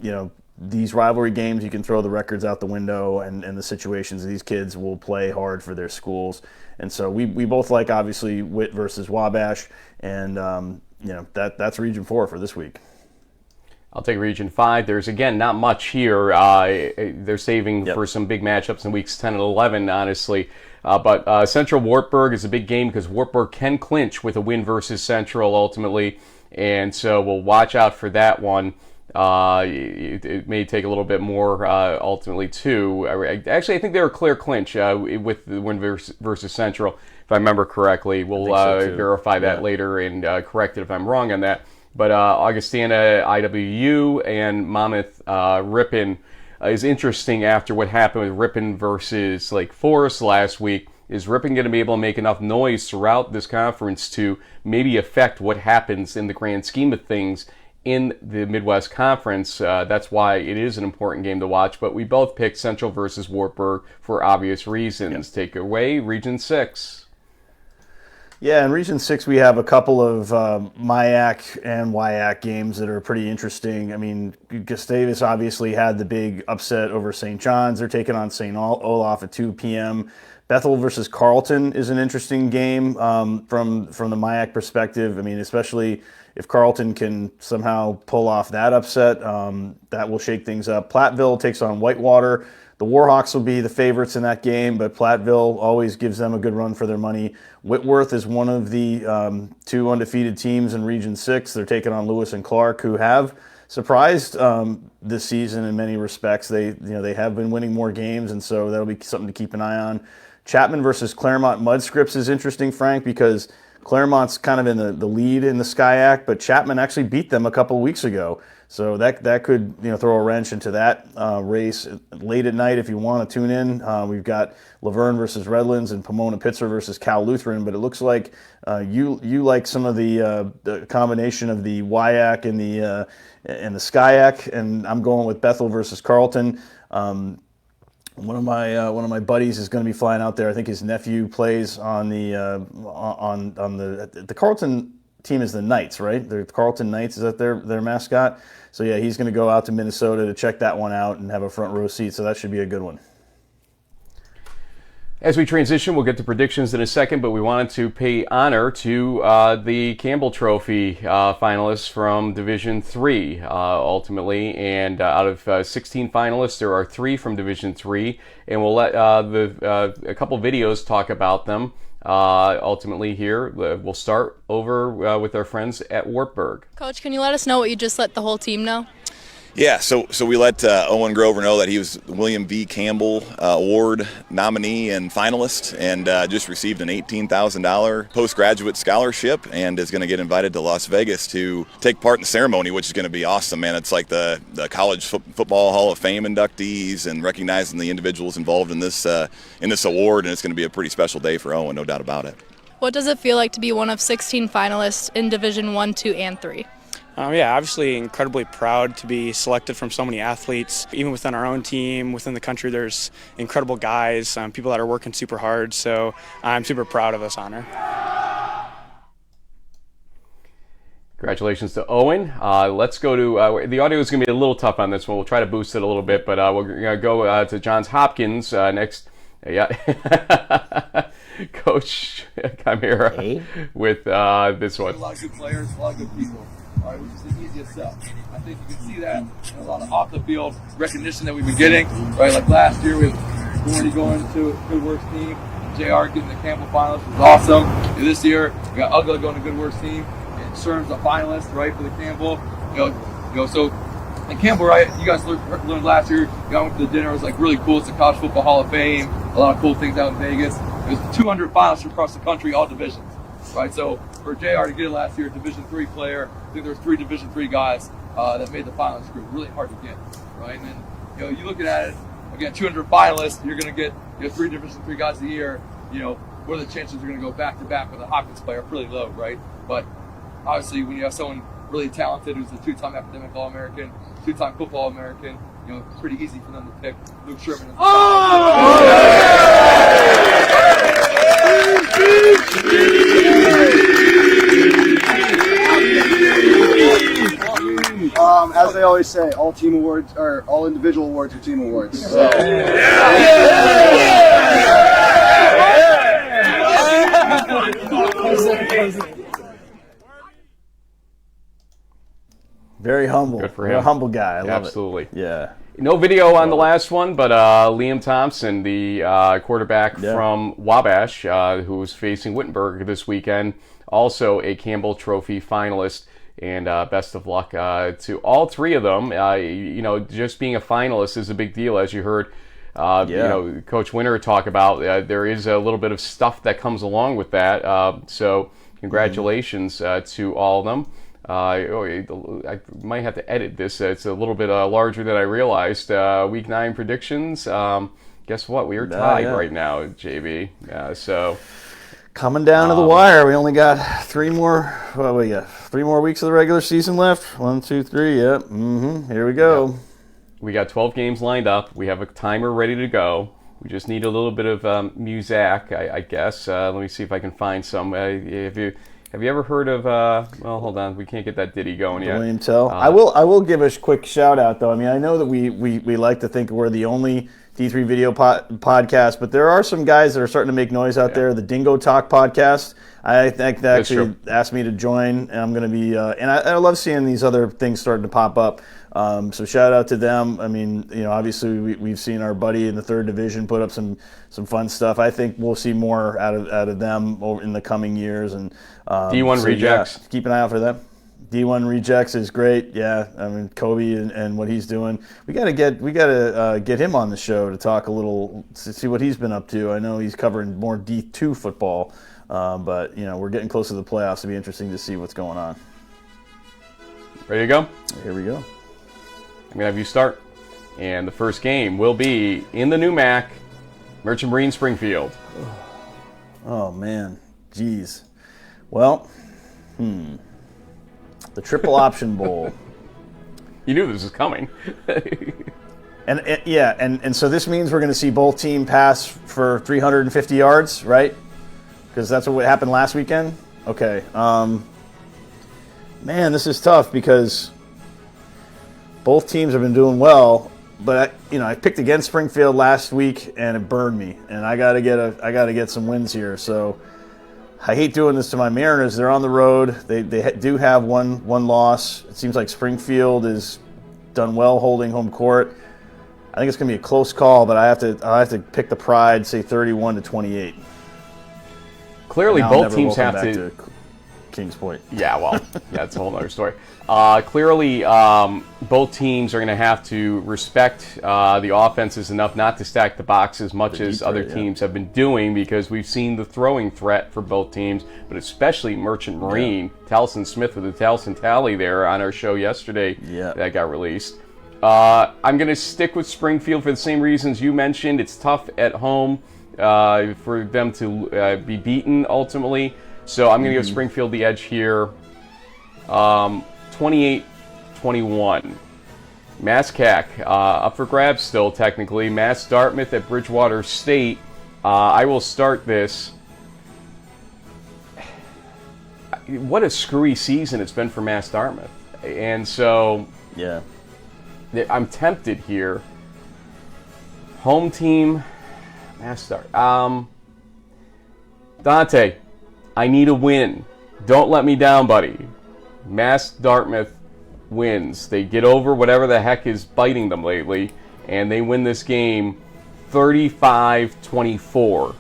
these rivalry games, you can throw the records out the window, and the situations. These kids will play hard for their schools, and so we both like, obviously, Witt versus Wabash, and that's Region 4 for this week. I'll take Region 5. There's, again, not much here. They're saving for some big matchups in weeks 10 and 11, honestly. But Central Wartburg is a big game because Wartburg can clinch with a win versus Central ultimately, and so we'll watch out for that one. It may take a little bit more ultimately too. Actually, I think they're a clear clinch with the win versus Central, if I remember correctly. We'll verify that later and correct it if I'm wrong on that. But Augustana IWU and Monmouth Ripon is interesting after what happened with Ripon versus Lake Forest last week. Is Ripon going to be able to make enough noise throughout this conference to maybe affect what happens in the grand scheme of things in the Midwest Conference? That's why it is an important game to watch. But we both picked Central versus Wartburg for obvious reasons. Take away Region 6. Yeah, in Region 6, we have a couple of MIAC and WIAC games that are pretty interesting. I mean, Gustavus obviously had the big upset over St. John's. They're taking on St. Olaf at 2 p.m. Bethel versus Carleton is an interesting game from the MIAC perspective. I mean, especially if Carleton can somehow pull off that upset, that will shake things up. Platteville takes on Whitewater. The Warhawks will be the favorites in that game, but Platteville always gives them a good run for their money. Whitworth is one of the two undefeated teams in Region 6. They're taking on Lewis and Clark, who have surprised this season in many respects. They have been winning more games, and so that'll be something to keep an eye on. Chapman versus Claremont Mudscripts is interesting, Frank, because Claremont's kind of in the lead in the SCIAC, but Chapman actually beat them a couple of weeks ago. So that could throw a wrench into that race. Late at night, if you want to tune in, we've got Laverne versus Redlands and Pomona Pitzer versus Cal Lutheran. But it looks like you like some of the combination of the WIAC and the SCIAC, and I'm going with Bethel versus Carleton. One of my buddies is going to be flying out there. I think his nephew plays on the Carleton team is the Knights, right? The Carleton Knights, is that their mascot? So yeah, he's going to go out to Minnesota to check that one out and have a front row seat. So that should be a good one. As we transition, we'll get to predictions in a second, but we wanted to pay honor to the Campbell Trophy finalists from Division 3, ultimately. And out of 16 finalists, there are 3 from Division 3, and we'll let a couple videos talk about them. Ultimately here, we'll start over with our friends at Wartburg. Coach, can you let us know what you just let the whole team know? Yeah, so we let Owen Grover know that he was the William V. Campbell Award nominee and finalist, and just received an $18,000 postgraduate scholarship, and is going to get invited to Las Vegas to take part in the ceremony, which is going to be awesome, man. It's like the College Football Hall of Fame inductees and recognizing the individuals involved in this award, and it's going to be a pretty special day for Owen, no doubt about it. What does it feel like to be one of 16 finalists in Division 1, 2, and 3? Yeah, obviously incredibly proud to be selected from so many athletes. Even within our own team, within the country, there's incredible guys, people that are working super hard. So I'm super proud of this honor. Congratulations to Owen. Let's go to, the audio is going to be a little tough on this one. We'll try to boost it a little bit, but we're going to go to Johns Hopkins next. Yeah. Coach Chimera with this one. A lot of good players, a lot of good people. All right, which is the easiest stuff. I think you can see that in a lot of off-the-field recognition that we've been getting. Right, like last year with Gordy going to Good Works team, JR getting the Campbell finalist was awesome. And this year, we got Ugla going to Good Works team, and Sherm's a finalist, right, for the Campbell. So in Campbell, right, you guys learned last year, you went to the dinner, it was like really cool. It's the College Football Hall of Fame, a lot of cool things out in Vegas. There's 200 finalists across the country, all divisions. Right, so for JR to get it last year, Division 3 player, I think there's 3 Division 3 guys that made the finalist group. Really hard to get, right? And then you looking at it again, 200 finalists, you're going to get 3 Division 3 guys a year. What are the chances you're going to go back to back with a Hopkins player? Pretty low, right? But obviously, when you have someone really talented who's a 2-time academic All-American, 2-time football American, it's pretty easy for them to pick Luke Sherman as the always say all team awards or all individual awards are team awards. So. Very humble. Good for You're him. a humble guy. I love Absolutely. it. Yeah. No video on the last one, but Liam Thompson, the quarterback from Wabash, who was facing Wittenberg this weekend, also a Campbell Trophy finalist. And best of luck to all three of them. Just being a finalist is a big deal, as you heard. Coach Winter talk about. There is a little bit of stuff that comes along with that. So congratulations to all of them. I might have to edit this. It's a little bit larger than I realized. Week 9 predictions. Guess what? We are tied right now, JB. So coming down to the wire. We only got 3 more. Well, we got 3 more weeks of the regular season left. 1, 2, 3. Yep. Here we go. Yep. We got 12 games lined up. We have a timer ready to go. We just need a little bit of music, I guess. Let me see if I can find some. Have you ever heard of? Well, hold on. We can't get that ditty going yet. William Tell. I will give a quick shout out though. I mean, I know that we like to think we're the only D3 video podcast, but there are some guys that are starting to make noise out there. The Dingo Talk podcast. I think they actually asked me to join, and I'm going to be. And I love seeing these other things starting to pop up. So shout out to them. I mean, obviously we've seen our buddy in the 3rd division put up some fun stuff. I think we'll see more out of them over in the coming years. And D1 Rejects. Yeah, keep an eye out for them. D1 Rejects is great. Yeah, I mean Kobe and what he's doing. We got to get him on the show to talk a little, to see what he's been up to. I know he's covering more D2 football, but we're getting close to the playoffs. It'll be interesting to see what's going on. Ready to go? Here we go. I'm going to have you start. And the first game will be in the new MAC, Merchant Marine Springfield. Oh, man. Jeez. Well, the Triple Option Bowl. You knew this was coming. And so this means we're going to see both teams pass for 350 yards, right? Because that's what happened last weekend? Okay. Man, this is tough because both teams have been doing well, but I picked against Springfield last week and it burned me, and I got to get some wins here. So I hate doing this to my Mariners. They're on the road. They do have one loss. It seems like Springfield has done well holding home court. I think it's going to be a close call, but I have to pick the Pride, say 31-28. Clearly, both teams have to Kings Point. Yeah, well, that's a whole other story. Clearly, both teams are going to have to respect the offenses enough not to stack the box as much as other teams have been doing, because we've seen the throwing threat for both teams, but especially Merchant Marine. Taliesin Smith with the Taliesin Tally there on our show yesterday that got released. I'm going to stick with Springfield for the same reasons you mentioned. It's tough at home for them to be beaten ultimately. So I'm going to give Springfield the edge here. 28-21. Mass-CAC up for grabs still, technically. Mass-Dartmouth at Bridgewater State. I will start this. What a screwy season it's been for Mass-Dartmouth. And so I'm tempted here. Home team, Mass-Dart. Dante, I need a win. Don't let me down, buddy. Mass-Dartmouth wins. They get over whatever the heck is biting them lately, and they win this game 35-24.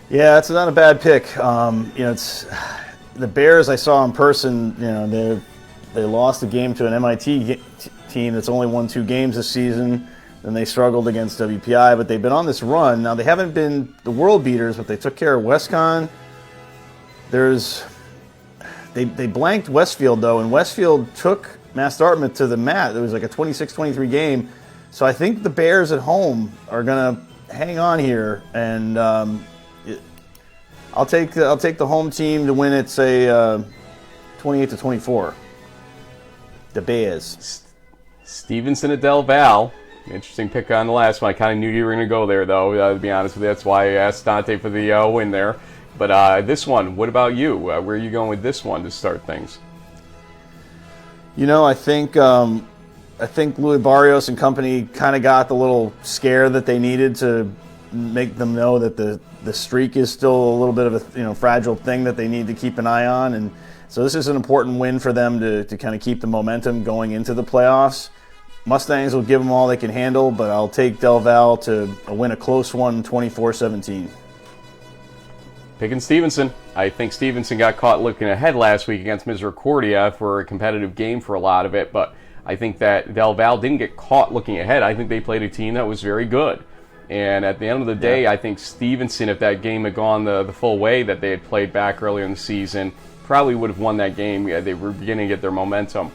Yeah, it's not a bad pick. It's the Bears I saw in person. They lost a game to an MIT team that's only won 2 games this season. Then they struggled against WPI, but they've been on this run. Now, they haven't been the world beaters, but they took care of WestCon. They blanked Westfield, though, and Westfield took Mass-Dartmouth to the mat. It was like a 26-23 game. So I think the Bears at home are going to hang on here, and I'll take the home team to win it, say 28-24. The Bears. Stevenson at Del Val. Interesting pick on the last one. I kind of knew you were going to go there, though, to be honest with you. That's why I asked Dante for the win there. But this one, what about you? Where are you going with this one to start things? I think Louis Barrios and company kind of got the little scare that they needed to make them know that the streak is still a little bit of a fragile thing that they need to keep an eye on, and so this is an important win for them to kind of keep the momentum going into the playoffs. Mustangs will give them all they can handle, but I'll take Del Val to win a close one, 24-17. Picking Stevenson. I think Stevenson got caught looking ahead last week against Misericordia for a competitive game for a lot of it, but I think that Del Val didn't get caught looking ahead. I think they played a team that was very good. And at the end of the day, I think Stevenson, if that game had gone the full way that they had played back earlier in the season, probably would have won that game. They were beginning to get their momentum.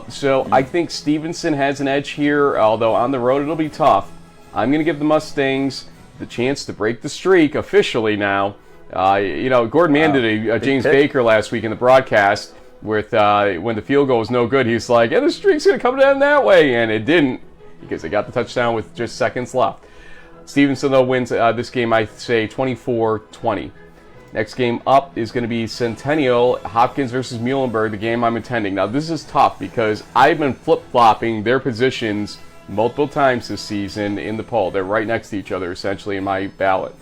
So I think Stevenson has an edge here, although on the road it'll be tough. I'm going to give the Mustangs the chance to break the streak officially now. Gordon Mann did a James Baker last week in the broadcast with when the field goal was no good. He's like, the streak's going to come down that way, and it didn't because they got the touchdown with just seconds left. Stevenson, though, wins this game, I say, 24-20. Next game up is going to be Centennial, Hopkins versus Muhlenberg, the game I'm attending. Now, this is tough because I've been flip-flopping their positions multiple times this season in the poll. They're right next to each other, essentially, in my ballot.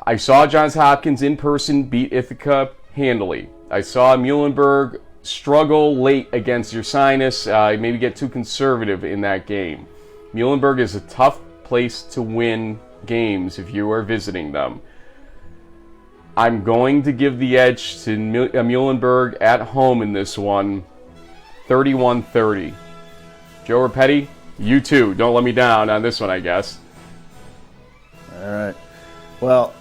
I saw Johns Hopkins in person beat Ithaca handily. I saw Muhlenberg struggle late against Ursinus, maybe get too conservative in that game. Muhlenberg is a tough place to win games if you are visiting them. I'm going to give the edge to Muhlenberg at home in this one, 31-30. Joe Rapetti, you too. Don't let me down on this one, I guess. All right. Well,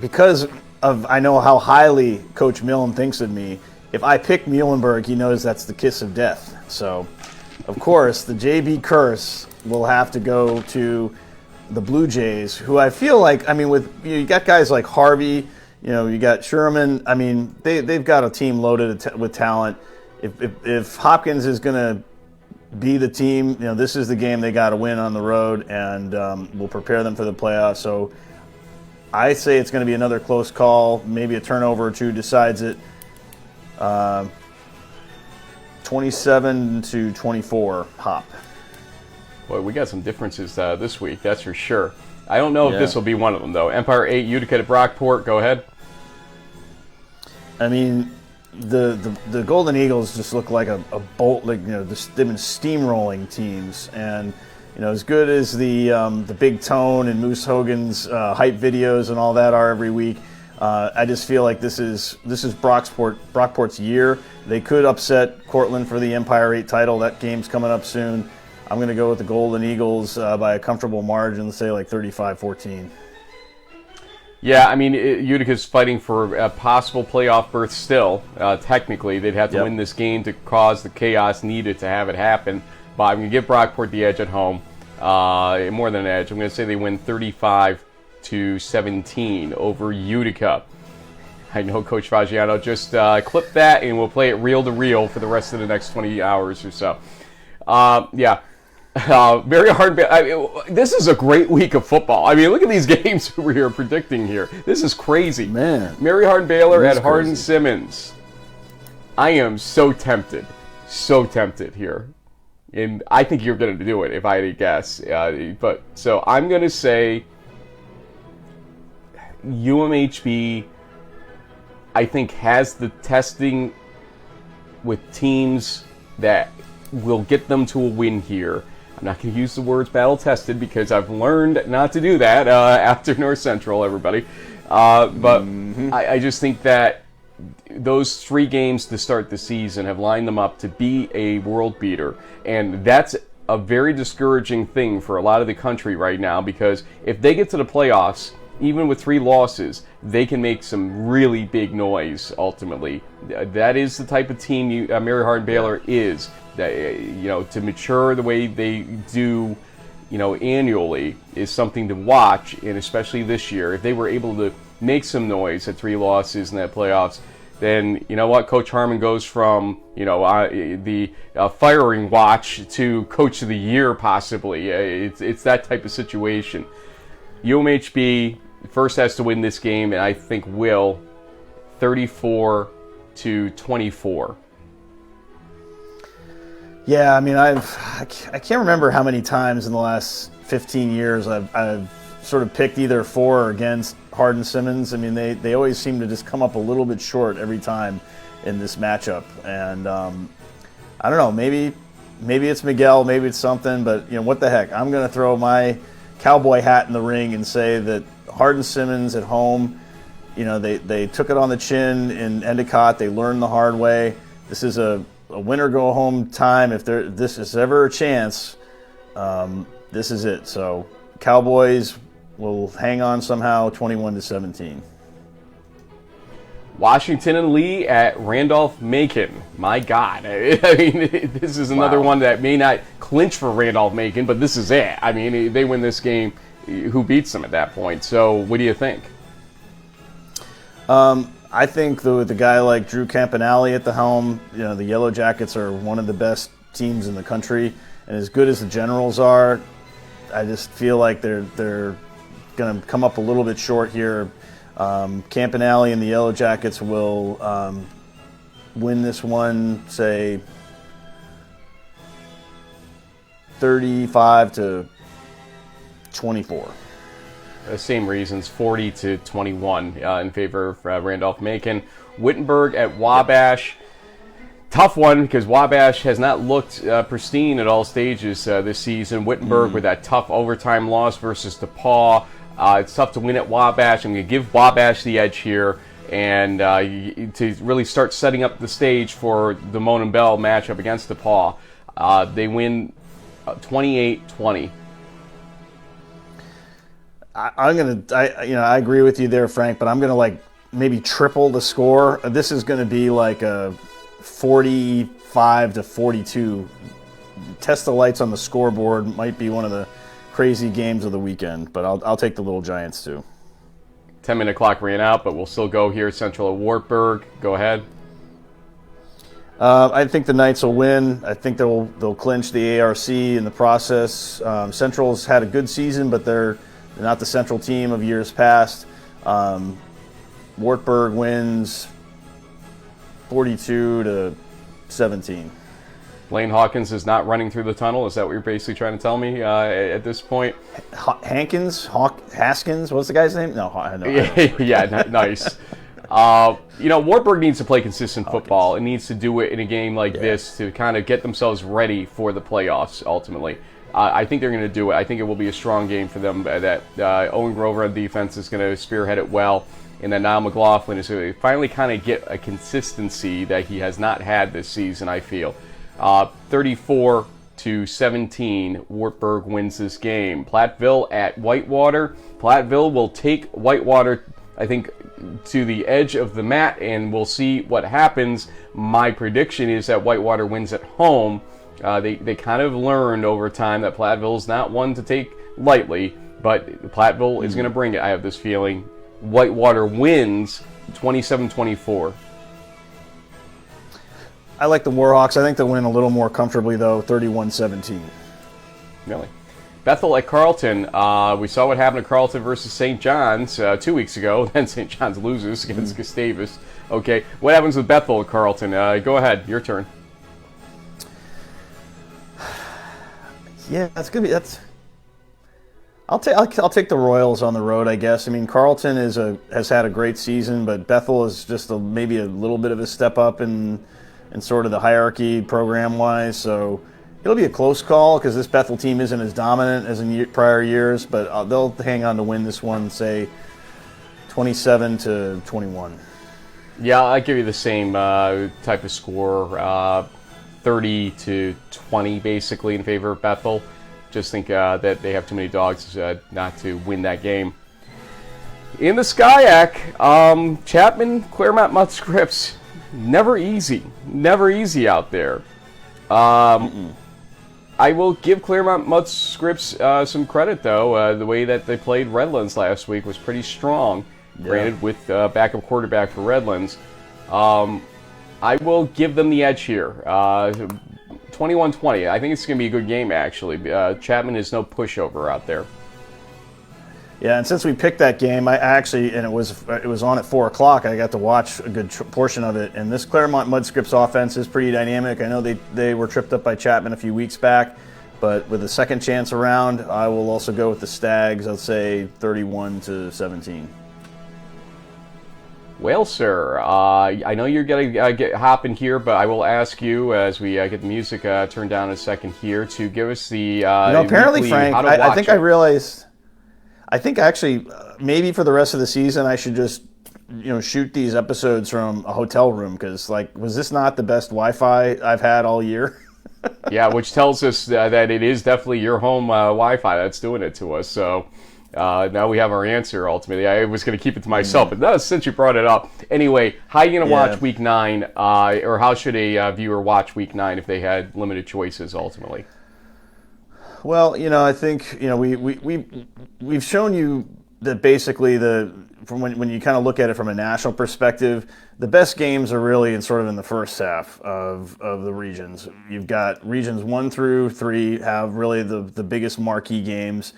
because I know how highly Coach Millen thinks of me, if I pick Muhlenberg, he knows that's the kiss of death. So, of course, the JB curse will have to go to the Blue Jays, who I feel like, you got guys like Harvey, you got Sherman. They've got a team loaded with talent. If Hopkins is going to be the team, this is the game they got to win on the road, and we'll prepare them for the playoffs. So I say it's going to be another close call, maybe a turnover or two decides it. 27-24 Hop. Boy, we got some differences this week, that's for sure. I don't know if this will be one of them, though. Empire 8, Utica to Brockport. Go ahead. The Golden Eagles just look like a bolt. They've been steamrolling teams, and as good as the Big Tone and Moose Hogan's hype videos and all that are every week. I just feel like this is Brockport's year. They could upset Cortland for the Empire 8 title. That game's coming up soon. I'm going to go with the Golden Eagles by a comfortable margin, say like 35-14. Yeah, Utica's fighting for a possible playoff berth still. Technically, they'd have to win this game to cause the chaos needed to have it happen. But I'm going to give Brockport the edge at home. More than an edge. I'm going to say they win 35-17 over Utica. I know Coach Fagiano just clipped that, and we'll play it reel to reel for the rest of the next 20 hours or so. Very hard. This is a great week of football. Look at these games we are predicting here. This is crazy. Man. Mary Hardin Baylor at Hardin Simmons. I am so tempted here. And I think you're going to do it if I had to guess. So I'm going to say UMHB, I think, has the testing with teams that will get them to a win here. I'm not going to use the words battle-tested because I've learned not to do that after North Central, everybody. I just think that those 3 games to start the season have lined them up to be a world beater. And that's a very discouraging thing for a lot of the country right now, because if they get to the playoffs, even with 3 losses, they can make some really big noise ultimately. That is the type of team Mary Hardin Baylor is. To mature the way they do, annually is something to watch, and especially this year. If they were able to make some noise at 3 losses in that playoffs, then you know what? Coach Harmon goes from the firing watch to Coach of the Year possibly. It's that type of situation. UMHB first has to win this game, and I think will, 34-24. Yeah, I mean, I can't remember how many times in the last 15 years I've sort of picked either for or against Harden Simmons. I mean, they always seem to just come up a little bit short every time in this matchup. And I don't know, maybe it's Miguel, maybe it's something, but what the heck? I'm going to throw my cowboy hat in the ring and say that Harden Simmons at home, they took it on the chin in Endicott. They learned the hard way. This is a win or go home time. If this is ever a chance, this is it. So Cowboys will hang on somehow, 21-17. Washington and Lee at Randolph-Macon. My God. I mean, this is another one that may not clinch for Randolph-Macon, but this is it. I mean, they win this game. Who beats them at that point? So what do you think? I think with a guy like Drew Campanale at the helm, the Yellow Jackets are one of the best teams in the country. And as good as the Generals are, I just feel like they're going to come up a little bit short here. Campanale and the Yellow Jackets will win this one, say 35-24. Same reasons, 40-21 in favor of Randolph-Macon. Wittenberg at Wabash. Tough one because Wabash has not looked pristine at all stages this season. Wittenberg with that tough overtime loss versus DePaul. It's tough to win at Wabash. I'm going to give Wabash the edge here and to really start setting up the stage for the Moan and Bell matchup against DePaul. They win 28-20. I agree with you there, Frank, but I'm gonna maybe triple the score. This is gonna be like a 45-42. Test the lights on the scoreboard. Might be one of the crazy games of the weekend, but I'll take the Little Giants too. 10-minute clock ran out, but we'll still go here. Central at Wartburg. Go ahead. I think the Knights will win. I think they'll clinch the ARC in the process. Central's had a good season, but they're not the Central team of years past. Wartburg wins 42-17. Lane Hawkins is not running through the tunnel. Is that what you're basically trying to tell me at this point? Haskins? What's the guy's name? No. Yeah, nice. Wartburg needs to play consistent football. It needs to do it in a game like this to kind of get themselves ready for the playoffs, ultimately. I think they're going to do it. I think it will be a strong game for them. That Owen Grover on defense is going to spearhead it well. And then Niall McLaughlin is going to finally kind of get a consistency that he has not had this season, I feel. 34-17, Wartburg wins this game. Platteville at Whitewater. Platteville will take Whitewater, I think, to the edge of the mat, and we'll see what happens. My prediction is that Whitewater wins at home. They kind of learned over time that Platteville is not one to take lightly, but Platteville is going to bring it, I have this feeling. Whitewater wins 27-24. I like the Warhawks. I think they'll win a little more comfortably, though, 31-17. Really? Bethel at Carleton. We saw what happened to Carleton versus St. John's 2 weeks ago. Then St. John's loses against Gustavus. Okay, what happens with Bethel at Carleton? Go ahead, your turn. Yeah, that's gonna be I'll take the Royals on the road, I guess. I mean, Carleton has had a great season, but Bethel is just maybe a little bit of a step up in sort of the hierarchy program-wise. So it'll be a close call because this Bethel team isn't as dominant as in prior years, but they'll hang on to win this one, say 27-21. Yeah, I'll give you the same type of score, 30-20 basically in favor of Bethel. Just think that they have too many dogs not to win that game. In the SCIAC, Chapman, Claremont, Mutt Scripps, never easy out there. I will give Claremont Mutt Scripps some credit, though. The way that they played Redlands last week was pretty strong, granted with backup quarterback for Redlands. I will give them the edge here. 21-20. I think it's going to be a good game, actually. Chapman is no pushover out there. Yeah, and since we picked that game, I actually, and it was on at 4 o'clock. I got to watch a good portion of it. And this Claremont Mudscripts offense is pretty dynamic. I know they were tripped up by Chapman a few weeks back, but with a second chance around, I will also go with the Stags. I'll say 31-17. Well, sir, I know you're going to get hopping here, but I will ask you as we get the music turned down in a second here to give us the apparently, Frank, I think it. I realized. I think actually, maybe for the rest of the season, I should just shoot these episodes from a hotel room because, was this not the best Wi-Fi I've had all year? Yeah, which tells us that it is definitely your home Wi-Fi that's doing it to us. So now we have our answer. Ultimately, I was going to keep it to myself, but no, since you brought it up, anyway, how are you going to watch Week 9, or how should a viewer watch Week 9 if they had limited choices? Ultimately. Well, I think we've shown you that basically from when you kind of look at it from a national perspective, the best games are really in the first half of the regions. You've got regions 1 through 3 have really the biggest marquee games.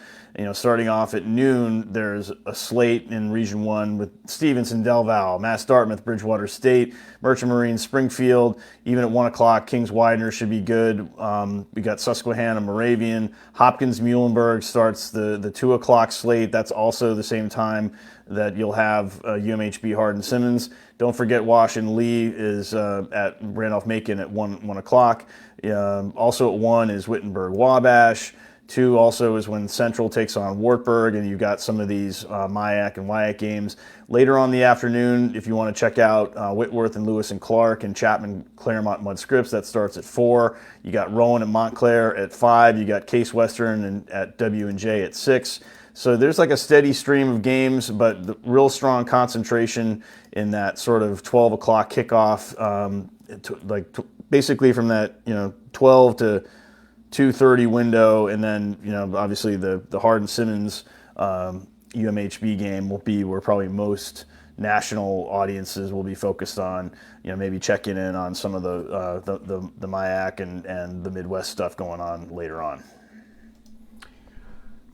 Starting off at noon, there's a slate in Region 1 with Stevenson, Del Valle, Mass Dartmouth, Bridgewater State, Merchant Marine, Springfield. Even at 1 o'clock, Kings Widener should be good. We got Susquehanna, Moravian. Hopkins, Muhlenberg starts the 2 o'clock slate. That's also the same time that you'll have UMHB Hardin Simmons. Don't forget Washington Lee is at Randolph-Macon at 1 o'clock. Also at 1 is Wittenberg Wabash. 2 also is when Central takes on Wartburg, and you've got some of these MIAC and WIAC games. Later on in the afternoon, if you want to check out Whitworth and Lewis and Clark and Chapman Claremont Mudscripts, that starts at 4. You got Rowan and Montclair at 5. You got Case Western and at W&J at 6. So there's a steady stream of games, but the real strong concentration in that sort of 12 o'clock kickoff, basically from that 12 to 2:30 window, and then obviously the Hardin Simmons UMHB game will be where probably most national audiences will be focused on. Maybe checking in on some of the MIAC and the Midwest stuff going on later on.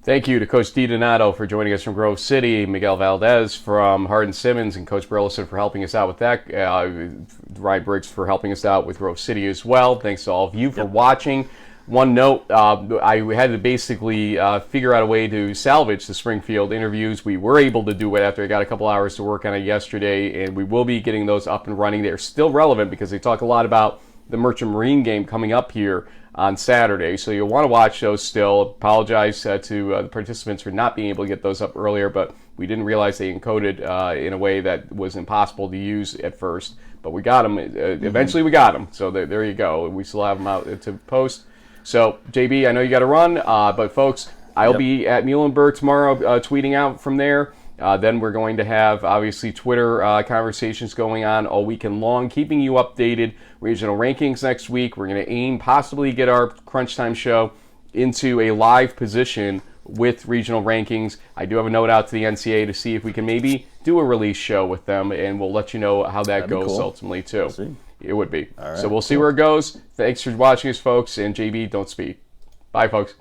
Thank you to Coach DiDonato for joining us from Grove City, Miguel Valdez from Hardin Simmons, and Coach Burleson for helping us out with that. Ryan Briggs for helping us out with Grove City as well. Thanks to all of you for watching. One note, I had to basically figure out a way to salvage the Springfield interviews. We were able to do it after I got a couple hours to work on it yesterday, and we will be getting those up and running. They're still relevant because they talk a lot about the Merchant Marine game coming up here on Saturday, so you'll want to watch those still. Apologize to the participants for not being able to get those up earlier, but we didn't realize they encoded in a way that was impossible to use at first, but we got them. Eventually we got them, so there you go. We still have them out to post. So, JB, I know you got to run, but folks, I'll be at Muhlenberg tomorrow tweeting out from there. Then we're going to have, obviously, Twitter conversations going on all weekend long, keeping you updated. Regional rankings next week. We're going to aim possibly get our Crunch Time show into a live position with regional rankings. I do have a note out to the NCAA to see if we can maybe do a release show with them, and we'll let you know how that goes ultimately, too. It would be. All right, so we'll see where it goes. Thanks for watching us, folks. And JB, don't speak. Bye, folks.